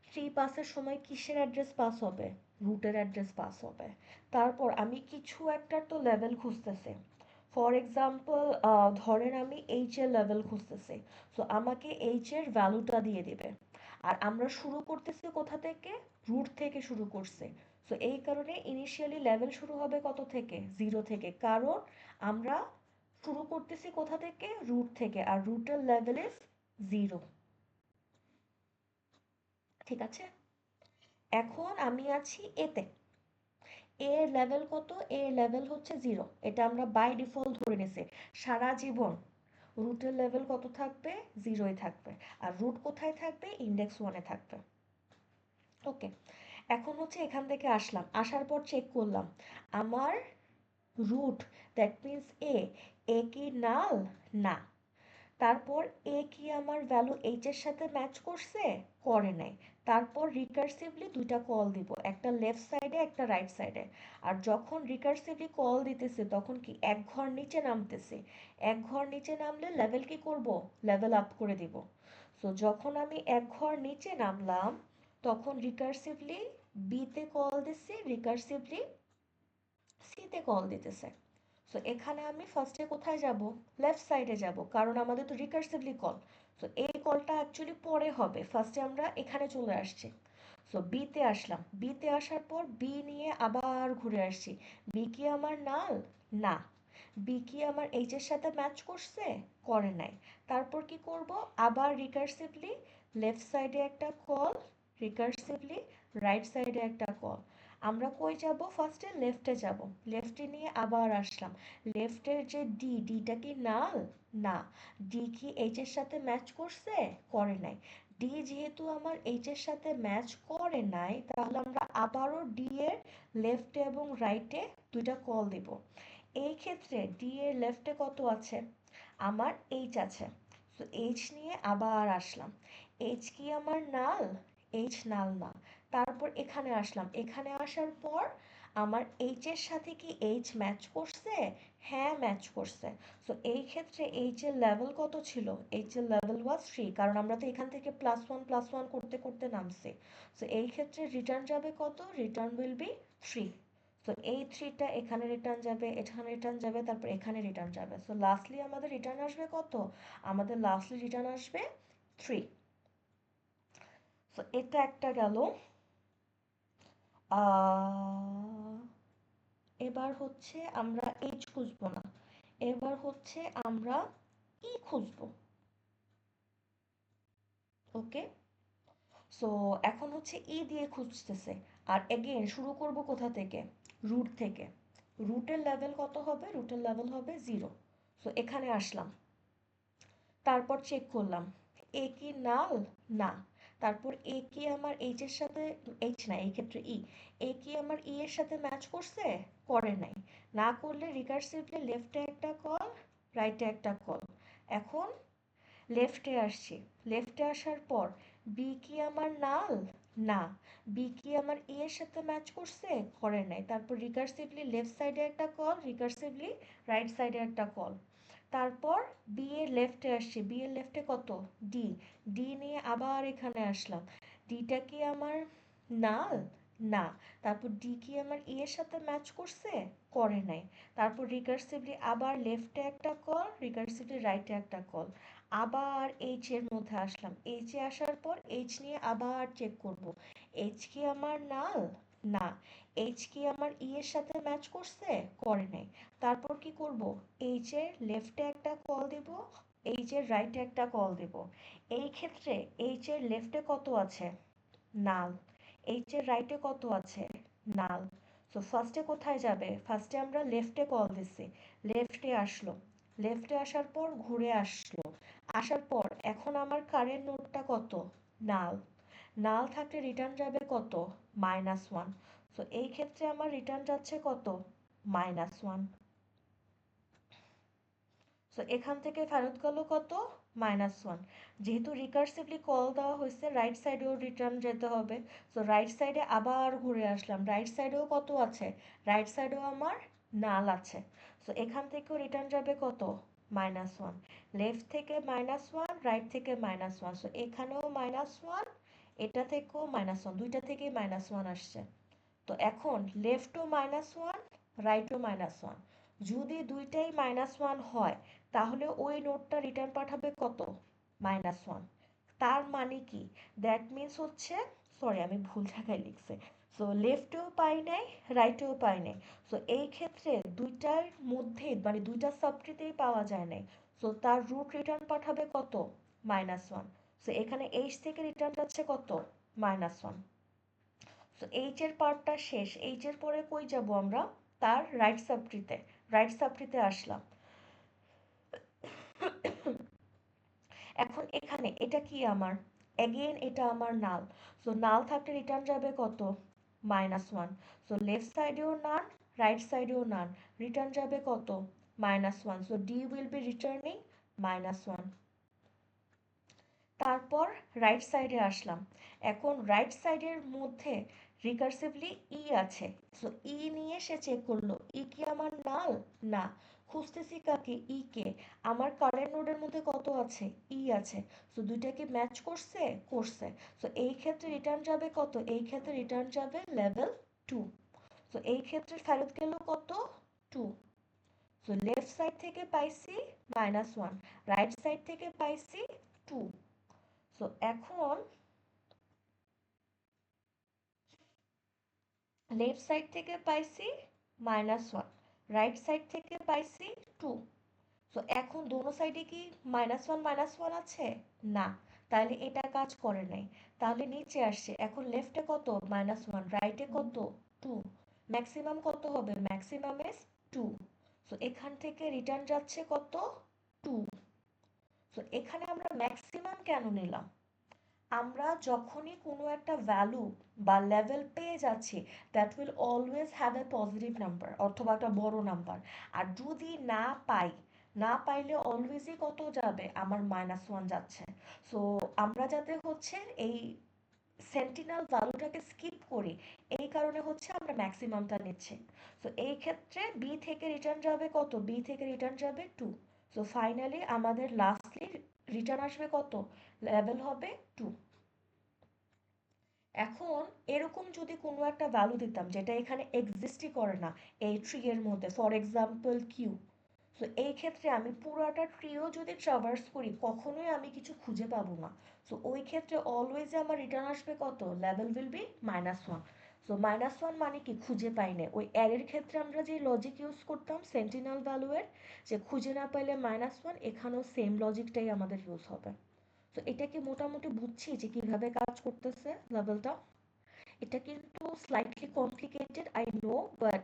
ট্রি পাসের সময় কিসের অ্যাড্রেস পাস হবে? রুটের অ্যাড্রেস পাস হবে। তারপর আমি কিছু একটার তো লেভেল খুঁজতেছি। ফর এক্সাম্পল, ধরেন আমি এইচ এর লেভেল খুঁজতেছি। সো আমাকে এইচ এর ভ্যালুটা দিয়ে দিবে। আর আমরা শুরু করতেছি কোথা থেকে? রুট থেকে শুরু করছে। সো এই কারণে ইনিশিয়ালি লেভেল শুরু হবে কত থেকে? 0 থেকে, কারণ আমরা শুরু করতেছি কোথা থেকে? রুট থেকে, আর রুটের লেভেল ইজ 0। ঠিক আছে? এখন আমি আছি এতে। এর লেভেল কত? এর লেভেল হচ্ছে 0। এটা আমরা বাই ডিফল্ট ধরে নিছি। সারা জীবন রুটের লেভেল কত থাকবে? 0ই থাকবে। আর রুট কোথায় থাকবে? ইন্ডেক্স 1-এ থাকবে। ওকে, এখন হচ্ছে এখান থেকে আসলাম, আসার পর চেক করলাম আমার রুট, দ্যাট মিন্স এ কি নাল? না। তারপর এ কি আমার ভ্যালু এইচ এর সাথে ম্যাচ করছে? করে নাই। তারপর রিকার্সিভলি দুইটা কল দিব, একটা লেফট সাইডে একটা রাইট সাইডে। আর যখন রিকার্সিভলি কল দিতেছে তখন কি এক ঘর নিচে নামতেছে, এক ঘর নিচে নামলে লেভেল কি করব, লেভেল আপ করে দিব। সো যখন আমি এক ঘর নিচে নামলাম তখন রিকার্সিভলি বিতে কল দিচ্ছি, রিকার্সিভলি সিতে কল দিতেছে। সো এখানে আমি ফার্স্টে কোথায় যাব, লেফট সাইডে যাব, কারণ আমাদের তো রিকার্সিভলি কল। সো এই কলটা অ্যাকচুয়ালি পরে হবে, ফার্স্টে আমরা এখানে চলে আসছি। সো বিতে আসলাম, বিতে আসার পর বি নিয়ে আবার ঘুরে আসছি। বি কি আমার নাল? না। বি কি আমার এইচ এর সাথে ম্যাচ করছে? করে নাই। তারপর কি করব, আবার রিকার্সিভলি লেফট সাইডে একটা কল, রিকার্সিভলি রাইট সাইডে একটা কল। আমরা কই যাব, ফার্স্টে লেফটে যাব, লেফটে নিয়ে আবার আসলাম। লেফটের যে ডি, ডিটা কি নাল? না। ডি কি এইচ এর সাথে ম্যাচ করছে? করে নাই। ডি যেহেতু আমার এইচ এর সাথে ম্যাচ করে নাই, তাহলে আমরা আবারও ডি এর লেফটে এবং রাইটে দুইটা কল দিব। এই ক্ষেত্রে ডি এর লেফটে কত আছে, আমার এইচ আছে। তো এইচ নিয়ে আবার আসলাম। এইচ কি আমার নাল? এইচ নাল না। তারপর এখানে আসলাম, এখানে আসার পর আমার এইচ এর সাথে কি এইচ ম্যাচ করছে? হ্যাঁ ম্যাচ করছে। সো এই ক্ষেত্রে এইচ এর লেভেল কত ছিল? এইচ এর লেভেল ওয়াজ 3, কারণ আমরা তো এখান থেকে +1 করতে করতে নামছি। সো এই ক্ষেত্রে রিটার্ন যাবে কত? Return will be 3। সো এই 3টা এখানে রিটার্ন যাবে, এখানে রিটার্ন যাবে, তারপর এখানে রিটার্ন যাবে। সো লাস্টলি আমাদের রিটার্ন আসবে কত? আমাদের লাস্টলি রিটার্ন আসবে 3। সো এটা একটা গেল। এবার হচ্ছে আমরা এইচ খুঁজবো না, এবার হচ্ছে আমরা ই খুঁজবো। ওকে, সো এখন হচ্ছে ই দিয়ে খুঁজতেছে। আর এগেইন শুরু করব কোথা থেকে? রুট থেকে। রুটের লেভেল কত হবে? রুটের লেভেল হবে 0। সো এখানে আসলাম, তারপর চেক করলাম এ কি নাল? না। তারপর এ কি আমার এইচ এর সাথে, এইচ না এই ক্ষেত্রে ই, এ কি আমার ই এর সাথে ম্যাচ করছে? করে নাই। না করলে রিকার্সিভলি লেফটে একটা কল, রাইটে একটা কল। এখন লেফটে আসছি, লেফটে আসার পর বি কি আমার নাল? না। বি কি আমার এ এর সাথে ম্যাচ করছে? করে নাই। তারপর রিকার্সিভলি লেফট সাইডে একটা কল, রিকার্সিভলি রাইট সাইডে একটা কল। তারপর বি এর লেফটে আসছে, বি এর লেফটে কত? ডি। ডি নিয়ে আবার এখানে আসলাম। ডিটা কি আমার নাল? না। তারপর ডি কি আমার ই এর সাথে ম্যাচ করছে? করে নাই। তারপর রিকার্সিভলি আবার লেফটে একটা কল, রিকার্সিভলি রাইটে একটা কল। আবার এইচ এর মধ্যে আসলাম, এইচ এ আসার পর এইচ নিয়ে আবার চেক করব। এইচ কি আমার নাল? না। এইচ কি আমার ই এর সাথে ম্যাচ করছে? করে নাই। তারপর কি করব, এইচ এর লেফটে একটা কল দেব, এইচ এর রাইটে একটা কল দেব। এই ক্ষেত্রে এইচ এর লেফটে কত আছে? নাল। এইচ এর রাইটে কত আছে? নাল। সো ফার্স্টে কোথায় যাবে? ফার্স্টে আমরা লেফটে কল দিছি, লেফটে আসলো, লেফটে আসার পর ঘুরে আসলো, আসার পর এখন আমার কারেন্ট নোটটা কত? নাল। নাল থাকলে রিটার্ন যাবে কত? -1। সো এই ক্ষেত্রে আমার রিটার্ন যাচ্ছে কত? -1। সো এখান থেকে ফেরত গেল কত? -1। যেহেতু রিকার্সিভলি কল দেওয়া হয়েছে, রাইট সাইডেও রিটার্ন যেতে হবে। সো রাইট সাইডে আবার ঘুরে আসলাম, রাইট সাইডেও কত আছে? রাইট সাইডেও আমার নাল আছে। সো এখান থেকেও রিটার্ন যাবে কত? -1। লেফট থেকে -1, রাইট থেকে -1। সো এখানেও -1, এটা থেকেও -1, দুইটা থেকেই -1 আসছে। তো এখন লেফটও -1, রাইটও -1। যদি দুইটাই -1 হয় তাহলে ওই নোটটা রিটার্ন পাঠাবে কত? -1। তার মানে কি, দ্যাট মিন্স হচ্ছে, সরি আমি ভুল জায়গায় লিখছি। সো লেফটেও পাই নাই, রাইটেও পাই নাই। সো এই ক্ষেত্রে দুইটার মধ্যে মানে দুইটা সাবট্রিতেই পাওয়া যায় নাই। সো তার রুট রিটার্ন পাঠাবে কত? -1। সো এখানে এইচ থেকে রিটার্ন যাচ্ছে কত? -1। সো এইচ এর পার্টটা শেষ। এইচ এর পরে কই যাব আমরা? তার রাইট সাবট্রিতে। রাইট সাবট্রিতে আসলাম। এখন এখানে এটা কি আমার? এগেইন এটা আমার নাল। সো নাল থাকলে রিটার্ন যাবে কত? -1। সো লেফট সাইডেও নান, রাইট সাইডেও নান, রিটার্ন যাবে কত? -1। So D will be returning -1। তারপর রাইট সাইডে আসলাম। এখন রাইট সাইডের মধ্যে রিকার্সিভলি ই আছে, সো ই নিয়ে সে চেক করলো ই কি আমার নাল না, খুঁজতেছি কাকে ই কে, আমার কারেন্ট নোডের মধ্যে কত আছে ই আছে, সো দুইটা কি ম্যাচ করছে করছে, সো এই ক্ষেত্রে রিটার্ন যাবে কত, এই ক্ষেত্রে রিটার্ন যাবে লেভেল 2। সো এই ক্ষেত্রে ফেরত গেল কত 2। সো লেফট সাইড থেকে পাইছি -1, রাইট সাইড থেকে পাইছি 2। সো এখন লেফট সাইড থেকে পাইছি -1, রাইট সাইড থেকে পাইছি 2। সো এখন দোনো সাইডে কি -1 আছে না, তাহলে এটা কাজ করে নাই, তাহলে নিচে আসছে। এখন লেফটে কত -1, রাইটে কত 2, ম্যাক্সিমাম কত হবে, ম্যাক্সিমাম ইজ 2। সো এখান থেকে রিটার্ন যাচ্ছে কত 2। সো এখানে আমরা ম্যাক্সিমাম কেন নিলাম, আমরা যখনই কোনো একটা ভ্যালু বা লেভেল পেয়ে যাচ্ছি, that will always have a positive number অথবা একটা বড় নাম্বার। আর যদি না পাই, না পাইলে অলওয়েজই কত যাবে আমার -1 যাচ্ছে। সো আমরা যাতে হচ্ছে এই সেন্টিনাল ভ্যালুটাকে স্কিপ করি, এই কারণে হচ্ছে আমরা ম্যাক্সিমামটা নিচ্ছি। সো এই ক্ষেত্রে বি থেকে রিটার্ন যাবে কত, বি থেকে রিটার্ন যাবে 2। সো ফাইনালি আমাদের লাস্টলি রিটার্ন আসবে কত, লেভেল হবে 2। এখন এরকম যদি কোনো একটা ভ্যালু দিতাম যেটা এখানে এক্সিস্টই করে না এই ট্রি এর মধ্যে, ফর এক্সাম্পল কিউ, সো এই ক্ষেত্রে আমি পুরোটা ট্রিও যদি ট্রাভার্স করি কখনোই আমি কিছু খুঁজে পাবো না। সো ওই ক্ষেত্রে অলওয়েজ আমার রিটার্ন আসবে কত, লেভেল উইল বি -1। সো -1 মানে কি খুঁজে পাই না, ওই অ্যারের ক্ষেত্রে আমরা যে লজিক ইউজ করতাম সেন্টিনাল ভ্যালুয়ের, যে খুঁজে না পাইলে -1, এখানেও সেম লজিকটাই আমাদের ইউজ হবে। তো এটা কি মোটামুটি বুঝছি যে কিভাবে কাজ করতেছে লেভেলটা। এটা কিন্তু slightly complicated I know, but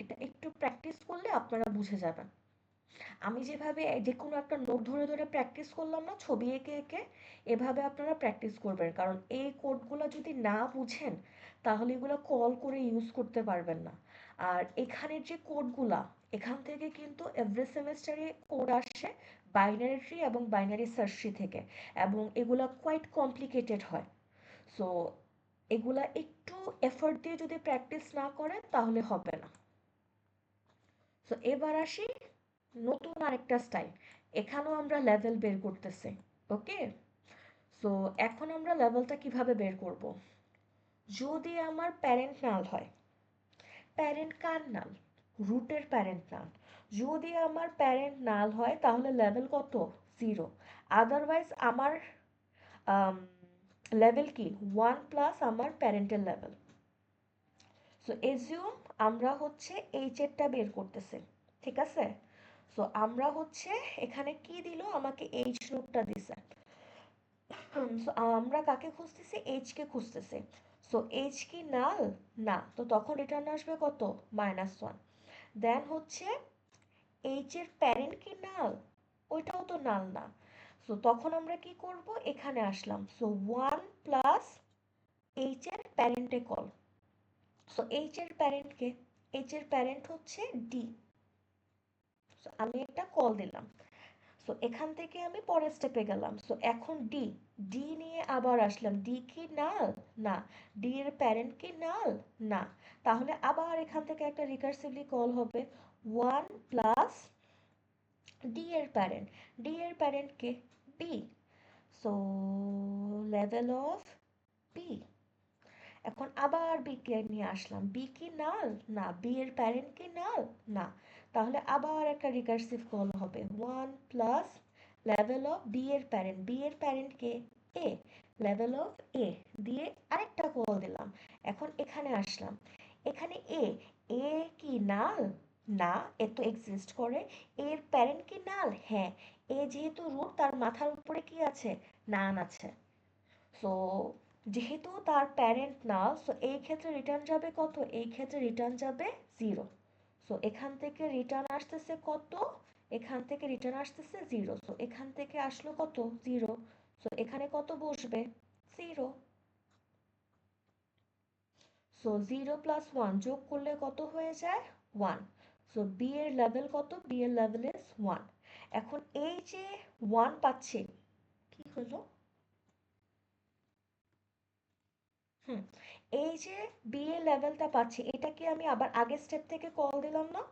এটা একটু প্র্যাকটিস করলে আপনারা বুঝে যাবেন। আমি যেভাবে যে কোনো একটা নোট ধরে ধরে প্র্যাকটিস করলাম না ছবি এঁকে এঁকে, এভাবে আপনারা প্র্যাকটিস করবেন, কারণ এই কোডগুলো যদি না বুঝেন তাহলে এগুলো কল করে ইউজ করতে পারবেন না। আর এখানের যে কোডগুলা, এখান থেকে কিন্তু এভরি সেমেস্টারে কোড আসে বাইনারি ট্রি এবং বাইনারি সার্চ ট্রি থেকে, এবং এগুলা কোয়াইট কমপ্লিকেটেড হয়। সো এগুলা একটু এফোর্ট দিয়ে যদি প্র্যাকটিস না করেন তাহলে হবে না। সো এবার আসি নতুন আরেকটা স্টাইল, এখানেও আমরা লেভেল বের করতেছি। ওকে, সো এখন আমরা লেভেলটা কিভাবে বের করব, যদি আমার প্যারেন্ট নাল হয়, প্যারেন্ট কার নাল, রুটের প্যারেন্ট নাল, যদি আমার প্যারেন্ট নাল হয় তাহলে লেভেল কত 0, আদারওয়াইজ আমার লেভেল কি 1 প্লাস আমার প্যারেন্টের লেভেল। সো এজিউম আমরা হচ্ছে এইচ এরটা বের করতেছে, ঠিক আছে। সো আমরা হচ্ছে এখানে কি দিল, আমাকে এইচ নোটটা দিছে। সো আমরা কাকে খুঁজতেছি, এইচ কে খুঁজতেছি। সো এইচ কি নাল না, তো তখন রিটার্ন আসবে কত -1। দেন হচ্ছে এইচ এর প্যারেন্ট কি নাল, ওইটাও তো নাল না। সো তখন আমরা কি করব, এখানে আসলাম, সো 1 প্লাস এইচ এর প্যারেন্টে কল। সো এইচ এর প্যারেন্ট কে, এইচ এর প্যারেন্ট হচ্ছে ডি। সো আমি একটা কল দিলাম। সো এখান থেকে আমি পরের স্টেপে গেলাম। সো এখন ডি, ডি নিয়ে আবার আসলাম, ডি কি নাল না, ডি এর প্যারেন্ট কি নাল না, তাহলে আবার এখান থেকে একটা রিকার্সিভলি কল হবে 1 প্লাস ডি এর প্যারেন্ট, ডি এর প্যারেন্ট কে B. So level of B. এখন আবার বি কে নিয়ে আসলাম, বি কি নাল না, বি এর প্যারেন্ট কি নাল না, তাহলে আবার একটা রিকার্সিভ কল হবে 1 প্লাস লেভেল অফ বি এর প্যারেন্ট, বি এর প্যারেন্ট কে এ, লেভেল অফ এ দিয়ে আরেকটা কল দিলাম। এখন এখানে আসলাম, এখানে এ, এ কি নাল না, এ তো এক্সিস্ট করে, এর প্যারেন্ট কি নাল হ্যাঁ, এ যেহেতু রুট তার মাথার উপরে কি আছে নান আছে। সো যেহেতু তার প্যারেন্ট না, সো এই ক্ষেত্রে রিটার্ন যাবে কত, এই ক্ষেত্রে রিটার্ন যাবে 0। সো এখান থেকে রিটার্ন আসতেছে কত, এখান থেকে রিটার্ন আসতেছে 0। সো এখান থেকে আসলো কত 0। সো এখানে কত বসবে 0। সো 0 প্লাস 1 যোগ করলে কত হয়ে যায় 1। সো বি এর লেভেল কত, বি এর লেভেল ইজ 1। এখন এই যে 1 পাচ্ছি, কি হলো হুম, এই যে বি এর লেভেলটা পাচ্ছি, এটাকে আমি আবার আগের স্টেপ থেকে কল দিলাম না?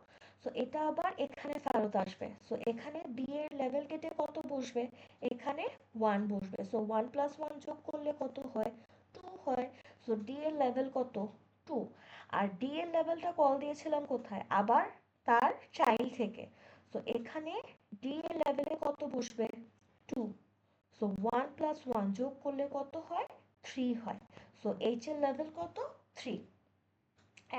সো এটা আবার এখানে ফেরত আসবে। সো এখানে বি এর লেভেল কেটে কত বসবে? এখানে 1 বসবে। সো 1 প্লাস 1 যোগ করলে কত হয়? 2 হয়। সো ডি এর লেভেল কত? 2। আর ডি এর লেভেলটা কল দিয়েছিলাম কোথায়? আবার তার চাইল্ড থেকে। সো এখানে ডি এর লেভেলে কত বসবে? 2। সো 1 প্লাস 1 যোগ করলে কত হয়? 3 হয়। সো এইচ এর লেভেল কত? 3।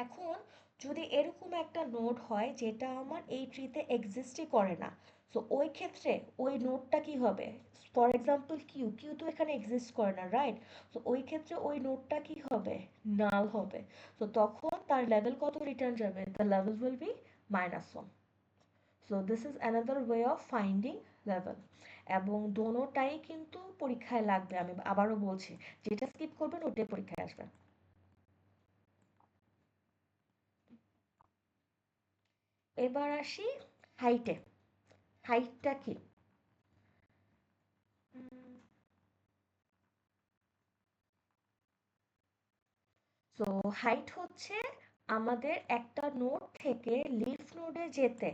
এখন যদি এরকম একটা নোড হয় যেটা আমার এই ট্রিতে এক্সিস্টই করে না, সো ওই ক্ষেত্রে ওই নোডটা কি হবে? ফর এক্সাম্পল কিউ, কিউ তো এখানে এক্সিস্ট করে না, রাইট? তো ওই ক্ষেত্রে ওই নোডটা কি হবে? নাল হবে। তো তখন তার লেভেল কত রিটার্ন যাবে? The level will be -1। So this is another way of finding level. এবং দোনোটাই কিন্তু পরীক্ষায় লাগবে, আমি আবারও বলছি, যেটা স্কিপ করবেন ওটাই পরীক্ষায় আসবে। এবার আসি হাইটে। হাইটটা কি? সো হাইট হচ্ছে আমাদের একটা নোড থেকে লিফ নোডে যেতে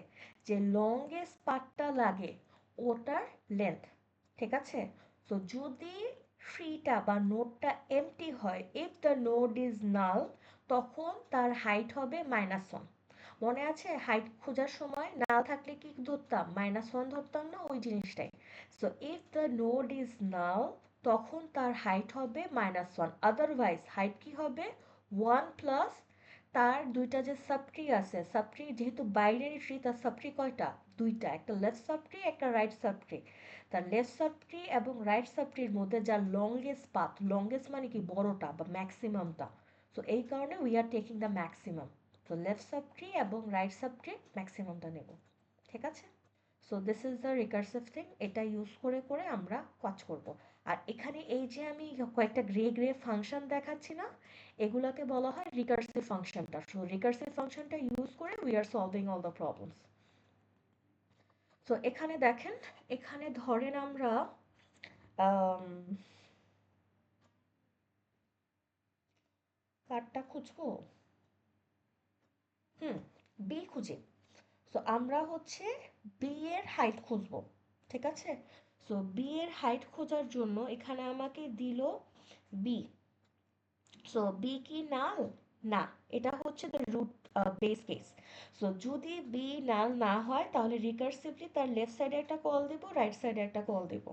যে লংগেস্ট পাথটা লাগে ওটার লেন্থ, ঠিক আছে? সো যদি ফ্রিটা বা নোডটা এমটি হয়, if the node is null, তখন তার হাইট হবে -1। মনে আছে হাইট খোঁজার সময় নাল থাকলে কি ধরতাম? -1 ধরতাম না? ওই জিনিসটাই। So if the node is null, তখন তার হাইট হবে -1। আদারওয়াইজ হাইট কি হবে? 1 প্লাস তার দুইটা যে সাবট্রি আছে, সাবট্রি যেহেতু বাইরের ট্রি, তার সাবট্রি কয়টা? দুইটা, একটা লেফট সাবট্রি, একটা রাইট সাবট্রি। তার লেফট সাবট্রি এবং রাইট সাবট্রির মধ্যে যা লংগেস্ট পাথ, লংগেস্ট মানে কি? বড়টা বা ম্যাক্সিমামটা। সো এই কারণে we are taking the maximum. তো লেফট সাবট্রি এবং রাইট সাবট্রি ম্যাক্সিমামটা নেব, ঠিক আছে? So this is the recursive thing, এটা ইউজ করে করে আমরা কাজ করব। আর এখানে এই যে আমি কয়েকটা গ্রে গ্রে ফাংশন দেখাচ্ছি না, এগুলোকে বলা হয় রিকার্সিভ ফাংশনটা। সো রিকার্সিভ ফাংশনটা ইউজ করে we are solving all the problems. So এখানে দেখেন, এখানে ধরেন আমরা কারটা খুঁজবো। হুম, বি খুঁজি। সো আমরা হচ্ছে বি এর হাইট খুঁজবো, ঠিক আছে? সো বি এর হাইট খোঁজার জন্য এখানে আমাকে দিল বি। সো বি কি নাল? না, এটা হচ্ছে the root base case. So যদি বি নাল না হয় তাহলে রিকার্সিভলি তার লেফট সাইডে একটা কল দেব, রাইট সাইডে একটা কল দেব।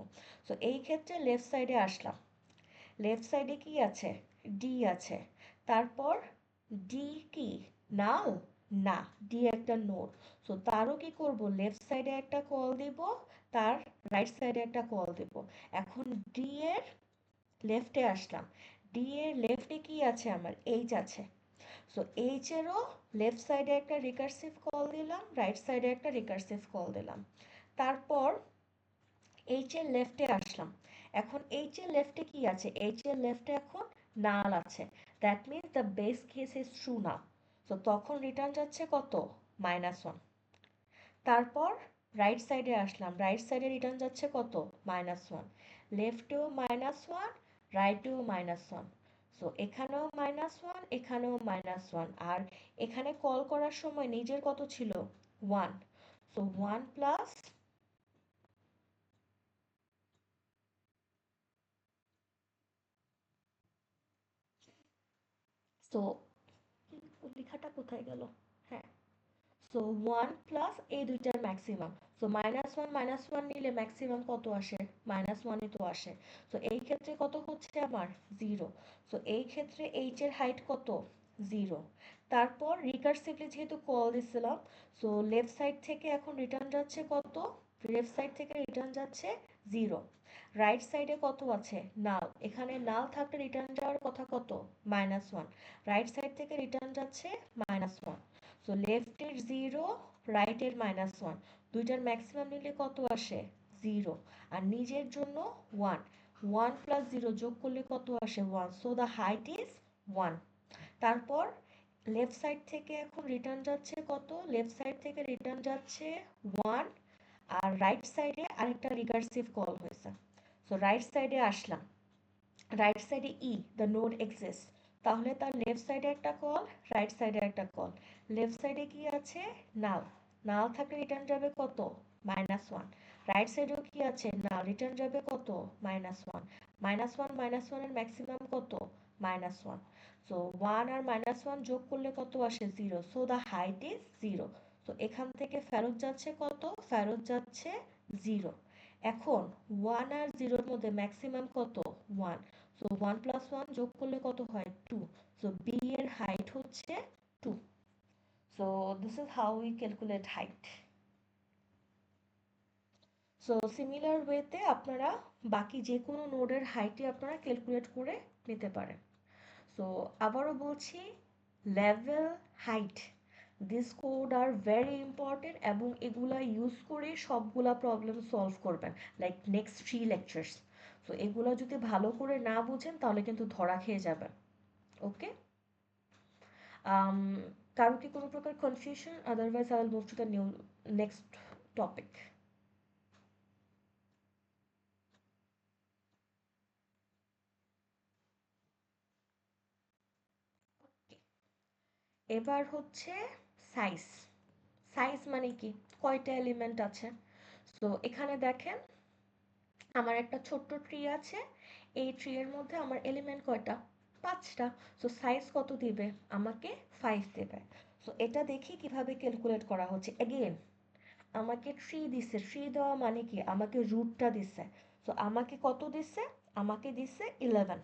সো এই ক্ষেত্রে লেফট সাইডে আসলাম। লেফট সাইডে কি আছে? ডি আছে। তারপর ডি কি নাল? না, ডি একটা নোড। সো তারও কি করব? লেফট সাইডে একটা কল দিব, তার রাইট সাইডে একটা কল দেব। এখন ডি এর লেফটে আসলাম। ডি এর লেফটে কি আছে? আমার এইচ আছে। সো এইচ এরও লেফট সাইডে একটা রিকার্সিভ কল দিলাম, রাইট সাইডে একটা রিকার্সিভ কল দিলাম। তারপর এইচ এর লেফটে আসলাম। এখন এইচ এর লেফটে কি আছে? এইচ এর লেফটে এখন নাল আছে। That means the base case is true null. So তখন রিটার্ন যাচ্ছে কত? -1। তারপর রাইট সাইডে আসলাম, রাইট সাইডে রিটার্ন যাচ্ছে কত? -1। লেফটেও -1, রাইটেও -1। সো এখানেও -1, এখানেও -1। আর এখানে কল করার সময় নিজের কত ছিল? 1। সো 1 প্লাস, সো লেখাটা কোথায় গেল? হ্যাঁ, সো 1 প্লাস এই দুইটার ম্যাক্সিমাম। সো -1 নিলে ম্যাক্সিমাম কত আসে? -1ই তো আসে। সো এই ক্ষেত্রে কত হচ্ছে আমার? 0। সো এই ক্ষেত্রে এইচ এর হাইট কত? 0। তারপর রিকার্সিভলি যেহেতু কল দিছিলাম, সো লেফট সাইড থেকে এখন রিটার্ন যাচ্ছে কত? লেফট সাইড থেকে রিটার্ন যাচ্ছে 0। রাইট সাইডে কত আছে? নাল। এখানে নাল থাকলে রিটার্ন যাওয়ার কথা কত? -1। রাইট সাইড থেকে রিটার্ন যাচ্ছে -1। সো লেফটের 0, রাইটের -1, দুইটার ম্যাক্সিমাম নিলে কত আসে? 0। আর নিজের জন্য 1। 1 প্লাস 0 যোগ করলে কত আসে? 1। So the height is 1। তারপর লেফট সাইড থেকে এখন রিটার্ন যাচ্ছে কত? লেফট সাইড থেকে রিটার্ন যাচ্ছে 1। আর রাইট সাইডে আরেকটা রিকার্সিভ কল হয়েছে। সো রাইট সাইডে আসলাম। রাইট সাইডে ই, দ্য নোড এক্সিস্ট। তাহলে তার লেফট সাইডে একটা কল, রাইট সাইডে একটা কল। লেফট সাইডে কি আছে? নাল। নাল থাকলে রিটার্ন যাবে কত? -1। রাইট সাইডেও কি আছে? নাল। রিটার্ন যাবে কত? -1। -1 এর ম্যাক্সিমাম কত? -1। সো 1 আর -1 যোগ করলে কত আসে? 0। So the height is 0। তো এখান থেকে ফেরত যাচ্ছে কত? ফেরত যাচ্ছে 0। এখন 1 আর 0 এর মধ্যে ম্যাক্সিমাম কত? 1। সো 1 প্লাস 1 যোগ করলে কত হয়? 2। সো বি এর হাইট হচ্ছে 2। So this is how we calculate height. So similar ওয়েতে আপনারা বাকি যে কোনো নোডের হাইটই আপনারা ক্যালকুলেট করে নিতে পারেন। সো আবারও বলছি, level, height, this code are very important এবং এগুলা ইউজ করে সবগুলা প্রবলেম সলভ করবেন লাইক নেক্সট 3 লেকচার্স। সো এগুলো যদি ভালো করে না বুঝেন তাহলে কিন্তু ধরা খেয়ে যাবেন। ওকে, কারো কি কোনো প্রকার confusion? Otherwise I will move to the next topic. এবার হচ্ছে সাইজ। সাইজ মানে কি? কয়টা এলিমেন্ট আছে? সো এখানে দেখেন আমার একটা ছোট্ট ট্রি আছে। এই ট্রি এর মধ্যে আমার এলিমেন্ট কয়টা? 5টা। সো সাইজ কত দিবে? আমাকে 5 দেবে। সো এটা দেখি কিভাবে ক্যালকুলেট করা হচ্ছে। এগেইন আমাকে ট্রি দিছে, ট্রি দেওয়া মানে কি? আমাকে রুটটা দিছে। সো আমাকে কত দিছে? আমাকে দিছে 11।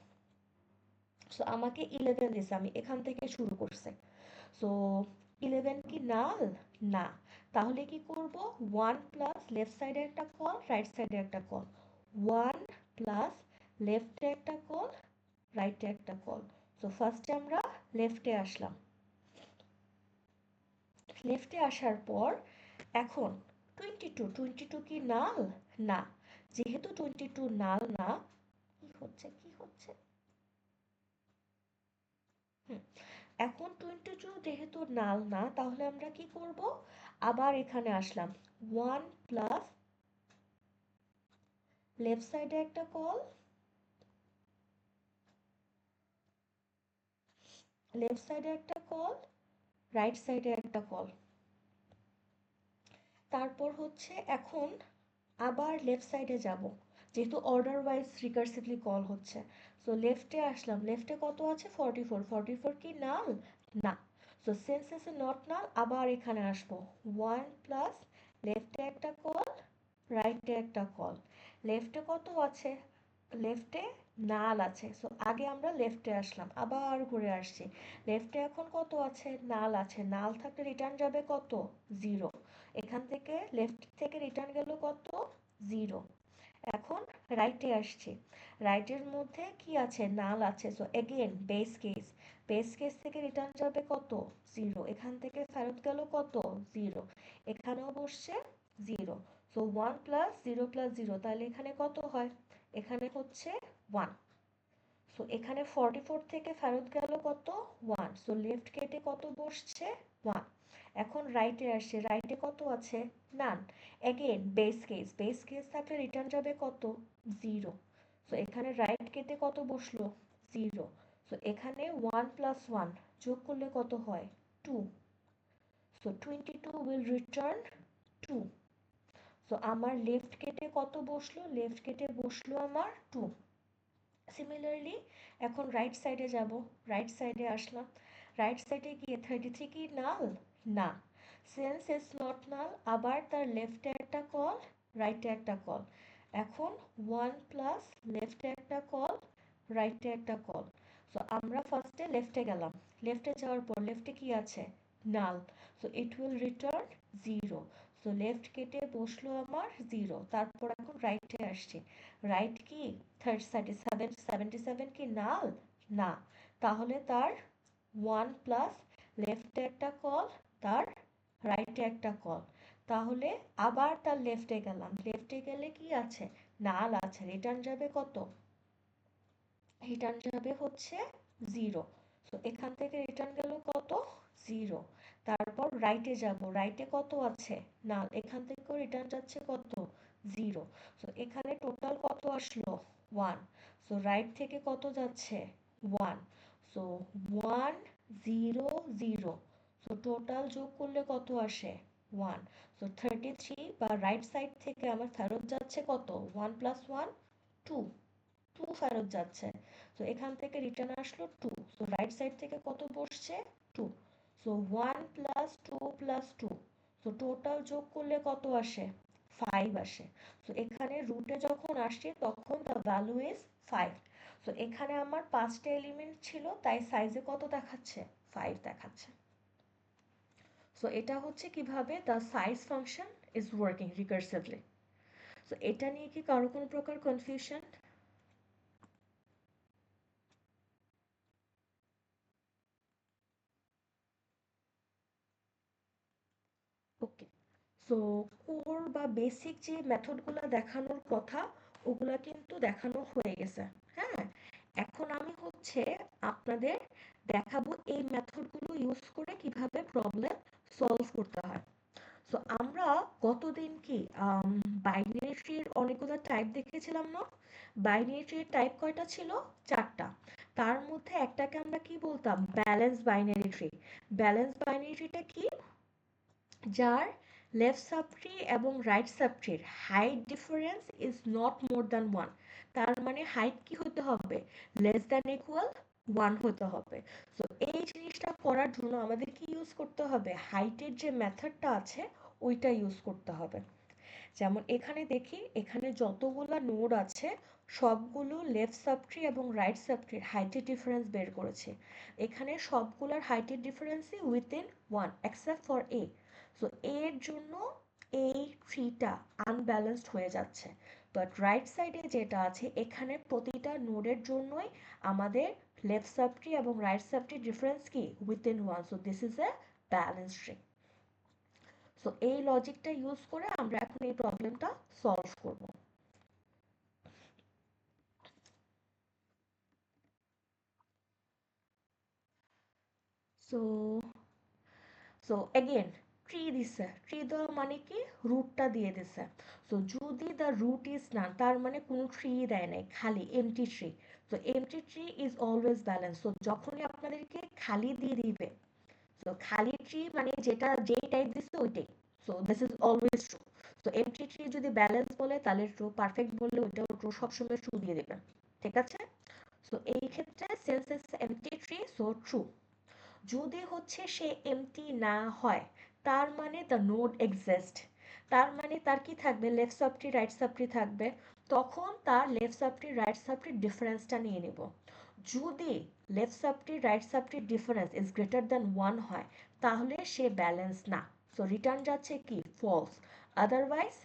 সো আমাকে 11 দিছে, আমি এখান থেকে শুরু করছি। সো 11 কি নাল? না। তাহলে কি করব? 1 প্লাস লেফট সাইডে একটা কল, রাইট সাইডে একটা কল। 1 প্লাস লেফটে একটা কল, রাইটে একটা কল। সো ফার্স্টে আমরা লেফটে আসলাম। লেফটে আসার পর এখন 22 কি নাল? না। যেহেতু 22 নাল না, কি হচ্ছে? হুম, এখন 22 যেহেতু নাল না, তাহলে আমরা কি করব? আবার এখানে আসলাম। 1 প্লাস লেফট সাইডে একটা কল, লেফট সাইডে একটা কল, রাইট সাইডে একটা কল। তারপর হচ্ছে এখন আবার লেফট সাইডে যাব, যেহেতু অর্ডার ওয়াইজ রিকার্সিভলি কল হচ্ছে। সো লেফটে আসলাম। লেফটে কত আছে? 44। 44 কি নাল? না। সো সিন্স ইজ নট নাল, আবার এখানে আসবো। 1 প্লাস লেফটে একটা কল, রাইটে একটা কল। লেফটে কত আছে? লেফটে নাল আছে। সো আগে আমরা লেফটে আসলাম, আবার ঘুরে আসছি। লেফটে এখন কত আছে? নাল আছে। নাল থাকলে রিটার্ন যাবে কত? 0। এখান থেকে লেফট থেকে রিটার্ন গেল কত? 0। এখন রাইটে আসছি। রাইটের মধ্যে কি আছে? নাল আছে। So again base case, base case থেকে রিটার্ন যাবে কত? 0। এখান থেকে ফেরত গেল কত? 0। এখানেও বসছে 0। সো 1 প্লাস 0 প্লাস 0, তাহলে এখানে কত হয়? এখানে হচ্ছে 1। সো এখানে 44 থেকে ফেরত গেল কত? 1। সো লেফট কেটে কত বসছে? 1। এখন রাইটে আসছে। রাইটে কত আছে? None. Again base case, base case থাকলে রিটার্ন যাবে কত? 0। সো এখানে রাইট কেটে কত বসলো? 0। সো এখানে 1 প্লাস 1 যোগ করলে কত হয়? 2। So 22 will return 2। সো আমার লেফট কেটে কত বসলো? লেফট কেটে বসলো আমার 2। সিমিলারলি এখন রাইট সাইডে যাব। রাইট সাইডে আসলাম। রাইট সাইডে গিয়ে 33 কি নাল? না। সিন্স ইজ নট নাল, আবার তার লেফটে একটা কল, রাইটে একটা কল। এখন 1 প্লাস লেফটে একটা কল, রাইটে একটা কল। সো আমরা ফার্স্টে লেফটে গেলাম। লেফটে যাওয়ার পর লেফটে কি আছে? Null. So it will return 0। So left কেটে বসলো আমার 0। তারপর এখন রাইটে আসছি। রাইট কি? 77 কি নাল? না। তাহলে তার 1 প্লাস লেফটে একটা কল, তার রাইটে একটা কল। তাহলে আবার তার লেফটে গেলাম। লেফটে গেলে কি আছে? নাল আছে। রিটার্ন যাবে কত? রিটার্ন যাবে হচ্ছে 0। তো এখান থেকে রিটার্ন গেল কত? 0। তারপর রাইটে যাব। রাইটে কত আছে? নাল। এখান থেকেও রিটার্ন যাচ্ছে কত? 0। সো এখানে টোটাল কত আসলো? 1। সো রাইট থেকে কত যাচ্ছে? 1। সো 1 0 0, সো টোটাল যোগ করলে কত আসে 1, সো 33, বা রাইট সাইড থেকে আমার ফেরত যাচ্ছে কত 1 প্লাস 1 2, 2 ফেরত যাচ্ছে। সো এখান থেকে রিটার্ন আসলো 2, সো রাইট সাইড থেকে কত বসছে 2, so 1 plus 2 plus 2, so total যোগ করলে কত আসে 5 আসে। সো এখানে রুটে যখন আসছে তখন দ্য ভ্যালু ইজ 5। সো এখানে আমার পাঁচটা এলিমেন্ট ছিল, তাই সাইজে কত দেখাচ্ছে 5 দেখাচ্ছে। সো এটা হচ্ছে কিভাবে the size function is working recursively. So এটা নিয়ে কি কারো কোনো প্রকার কনফিউশন? ওকে, সো কোর বা বেসিক যে মেথডগুলো দেখানোর কথা ওগুলা কিন্তু দেখানো হয়ে গেছে। হ্যাঁ, এখন আমি হচ্ছে আপনাদের দেখাবো এই মেথডগুলো ইউজ করে কিভাবে প্রবলেম সলভ করতে হয়। সো আমরা গতদিন কি বাইনারি ট্রির অনেকগুলো টাইপ দেখেছিলাম না? বাইনারি ট্রির টাইপ কয়টা ছিল? চারটা। তার মধ্যে একটাকে আমরা কি বলতাম? Balance binary tree. Balance binary ট্রিটা কি? যার লেফট সাবট্রি এবং রাইট সাবট্রির height difference is not more than 1। তার মানে হাইট কি হতে হবে? লেস দ্যান ইকুয়াল 1 হতে হবে। সো এই জিনিসটা করার জন্য আমাদের কি ইউজ করতে হবে? হাইটের যে মেথডটা আছে ওইটা ইউজ করতে হবে। যেমন এখানে দেখি, এখানে যতগুলা নোড আছে সবগুলো লেফট সাবট্রি এবং রাইট সাবট্রির হাইটের ডিফারেন্স বের করেছে। এখানে সবগুলার হাইটের ডিফারেন্সই within 1 except for A. So এর জন্য এই ট্রিটা আনব্যালেন্সড হয়ে যাচ্ছে। বাট রাইট সাইডে যেটা আছে এখানে প্রতিটা নোডের জন্যই আমাদের লেফট সাবট্রি এবং রাইট সাবট্রির ডিফারেন্স কি within 1। So this is a balanced tree. So এই লজিকটা ইউজ করে আমরা এখন এই প্রবলেমটা সলভ করব। সো সো এগেন ট্রি দিছে, ট্রি দেওয়া মানে কি রুটটা দিয়ে দিছে। সো যদি দ্য রুট ইজ না, তার মানে কোনো ট্রি দেয় নাই, খালি empty tree. So empty tree is always balance. So যখনই আপনাদেরকে খালি দিয়ে দিবে, সো খালি ট্রি মানে যেটা যেই টাইপ দিচ্ছে ওইটাই। So this is always true. So empty tree যদি ব্যালেন্স বলে তাহলে ট্রু, পারফেক্ট বললে ওইটাও ট্রু, সবসময় ট্রু দিয়ে দেবে। ঠিক আছে? সো এই ক্ষেত্রে since it's empty tree so true. যদি হচ্ছে সে এমটি না হয় তার মানে দ্য নোড এক্সিস্ট, তার মানে তার কি থাকবে? লেফট সাবট্রি রাইট সাবট্রি থাকবে। তখন তার লেফট সাবট্রি রাইট সাবট্রির ডিফারেন্সটা নিয়ে নেব। যদি লেফট সাবট্রি রাইট সাবট্রির ডিফারেন্স ইজ গ্রেটার দ্যান 1 হয় তাহলে সে ব্যালেন্স না। সো রিটার্ন যাচ্ছে কি false. Otherwise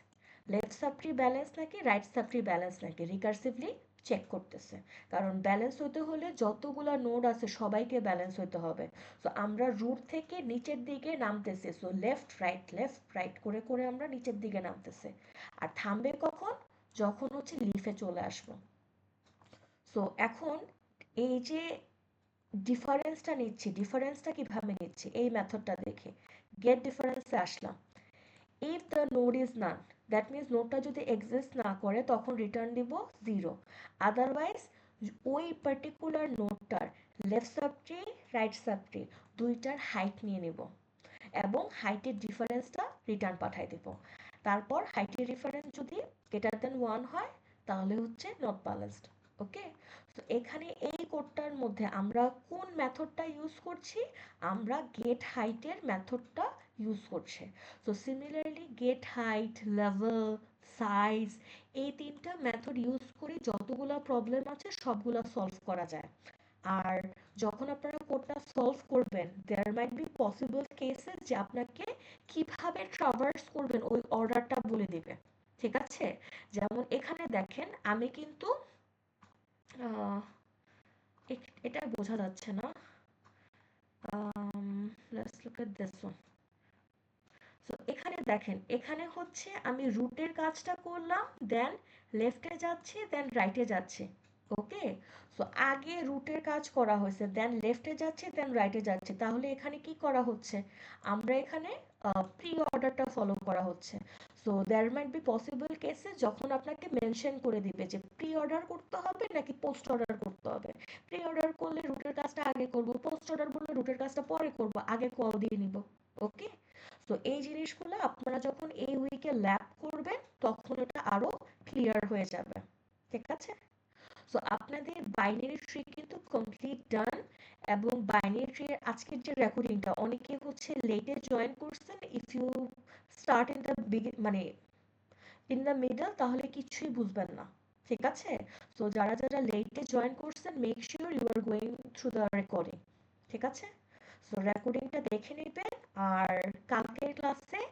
left subtree balance নাকি রাইট সাবট্রি ব্যালেন্স নাকি রিকার্সিভলি চেক করতেছে। কারণ ব্যালেন্স হতে হলে যতগুলা নোড আছে সবাইকে ব্যালেন্স হতে হবে। সো আমরা রুট থেকে নিচের দিকে নামতেছি, সো লেফট রাইট করে করে আমরা নিচের দিকে নামতেছি। আর থামবে কখন? যখন হচ্ছে লিফে চলে আসবো। সো এখন এই যে ডিফারেন্সটা নিচ্ছি, ডিফারেন্সটা কিভাবে নিচ্ছি? এই মেথডটা দেখে গেট ডিফারেন্সে আসলাম। If the node is none, that means নোডটা যদি এক্সিস্ট না করে তখন রিটার্ন দিব 0। আদারওয়াইজ ওই পার্টিকুলার নোডটার লেফট সাবট্রি রাইট সাবট্রি দুইটার হাইট নিয়ে নিব এবং হাইটের ডিফারেন্সটা রিটার্ন পাঠাই দেব। তারপর হাইটের ডিফারেন্স যদি গ্রেটার দেন 1 হয় তাহলে হচ্ছে নট ব্যালেন্সড। ওকে, তো এখানে এই কোডটার মধ্যে আমরা কোন মেথডটা ইউজ করছি? আমরা গেট হাইটের মেথডটা ইউজ করছি। So similarly get height, level, size, এই তিনটা মেথড ইউজ করে যতগুলা প্রবলেম আছে সবগুলা সলভ করা যায়। আর যখন আপনারা কোডটা সলভ করবেন দেয়ার মাইট বি পসিবল কেসেস যে আপনাকে কিভাবে ট্রাভার্স করবেন ওই অর্ডারটা বলে দিবে। ঠিক আছে? যেমন এখানে দেখেন আমি কিন্তু আহ, এটা বোঝা যাচ্ছে না। Let's look at this one. So এখানে দেখেন, এখানে হচ্ছে আমি রুটের কাজটা করলাম, দেন লেফটে যাচ্ছি, দেন রাইটে যাচ্ছি। ওকে, সো আগে রুটের কাজ করা হয়েছে, দেন লেফটে যাচ্ছে, দেন রাইটে যাচ্ছে, তাহলে এখানে কি করা হচ্ছে, আমরা এখানে প্রি অর্ডারটা ফলো করা হচ্ছে। So there might be possible কেসে যখন আপনাকে মেনশন করে দিবে যে প্রি অর্ডার করতে হবে নাকি পোস্ট অর্ডার করতে হবে। প্রি অর্ডার করলে রুটের কাজটা আগে করব, পোস্ট অর্ডার বললে রুটের কাজটা পরে করব, আগে কল দিয়ে নিব। ওকে, তো এই জিনিসগুলো আপনারা যখন এই উইকে ল্যাব করবেন তখন এটা আরো ক্লিয়ার হয়ে যাবে। ঠিক আছে, সো আপনাদের বাইনারি ট্রি কিন্তু কমপ্লিট ডান। এবং বাইনারি ট্রি এর আজকের যে রেকর্ডিংটা অনেকে হচ্ছে লেটে জয়েন করছেন, if you start in the মানে ইন দ্য মিডল তাহলে কিছুই বুঝবেন না। ঠিক আছে, সো যারা যারা লেটে জয়েন করছেন make sure you are going through the recording. ঠিক আছে, সো রেকর্ডিংটা দেখে নেবেন। আর কালকের ক্লাসে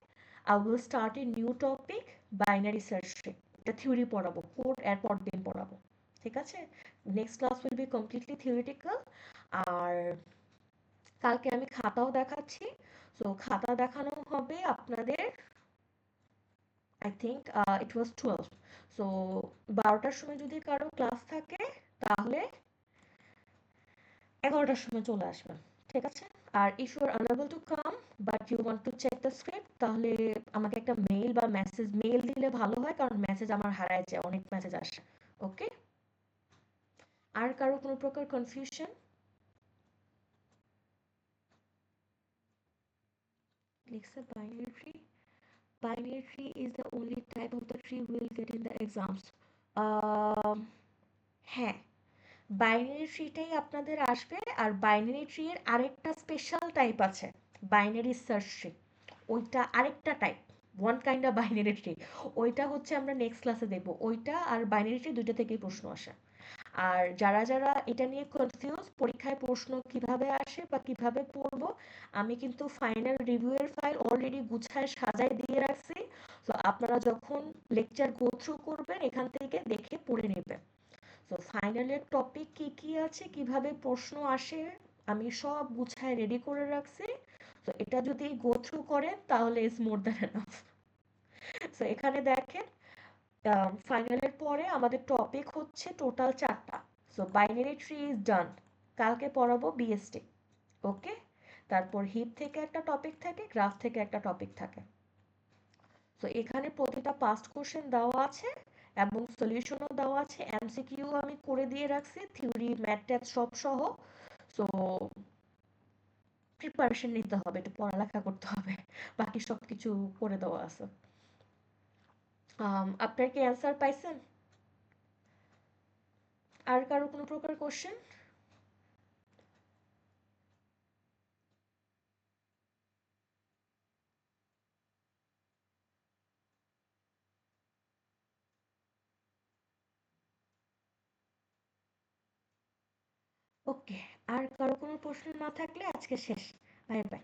I will start a new topic, binary search tree. এটা থিওরি পড়াবো, কোড এর পর দিন পড়াবো। ঠিক আছে, next class will be completely theoretical. আর কালকে আমি খাতাও দেখাচ্ছি। সো খাতা দেখানো হবে আপনাদের, I think it was 12। So 12টার সময় যদি কারো ক্লাস থাকে তাহলে 11টার সময় চলে আসবেন। ঠিক আছে, আর if you are unable to come but you want to check the script তাহলে আমাকে একটা মেইল বা মেসেজ, মেইল দিলে ভালো হয় কারণ মেসেজ আমার হারায় যায়, অনেক মেসেজ আসে। ওকে, আর কারো কোনো প্রকার কনফিউশন? লিখছে binary tree, binary tree is the only type of the tree we'll get in the exams. হ্যাঁ, বাইনারি ট্রিটাই আপনাদের আসবে। আর বাইনারি ট্রি এর আরেকটা স্পেশাল টাইপ আছে, বাইনারি সার্চ ট্রি। ওইটা আরেকটা type, one kind of binary tree. ওইটা হচ্ছে আমরা নেক্সট ক্লাসে দেখবো। ওইটা আর বাইনারি ট্রি দুইটা থেকেই প্রশ্ন আসে। আর যারা যারা এটা নিয়ে কনফিউজ পরীক্ষায় প্রশ্ন কিভাবে আসে বা কিভাবে পড়বো, আমি কিন্তু ফাইনাল রিভিউ এর ফাইল অলরেডি গুছায় সাজায় দিয়ে রাখছি। তো আপনারা যখন লেকচার গো থ্রু করবেন এখান থেকে দেখে পড়ে নেবেন। তো ফাইনালের টপিক কি কি আছে, কিভাবে প্রশ্ন আসে, আমি সব গুছায় রেডি করে রাখছি। তো এটা যদি গো থ্রু করেন তাহলে ইজ মোর দ্যান এনাফ। তো এখানে দেখেন, ফাইনালের পরে আমাদের টপিক হচ্ছে টোটাল 4টা। So binary tree is done, কালকে পড়াবো বিএসটি। ওকে, তারপর হিপ থেকে একটা টপিক থাকে, গ্রাফ থেকে একটা টপিক থাকে। সো এখানে প্রতিটা পাস্ট কোশ্চেন দেওয়া আছে এবং সলিউশনও দেওয়া আছে, এমসিকিউ আমি করে দিয়ে রাখছি, থিওরি ম্যাথ ট্যাথ সব সহ। সো প্রিপারেশন নিতে হবে, একটু পড়ালেখা করতে হবে, বাকি সব কিছু করে দেওয়া আছে। আপনার কি অ্যান্সার পাইছেন? আর কারো কোনো প্রকার কোশ্চেন? ওকে, আর কারো কোনো প্রশ্ন না থাকলে আজকে শেষ। Bye bye.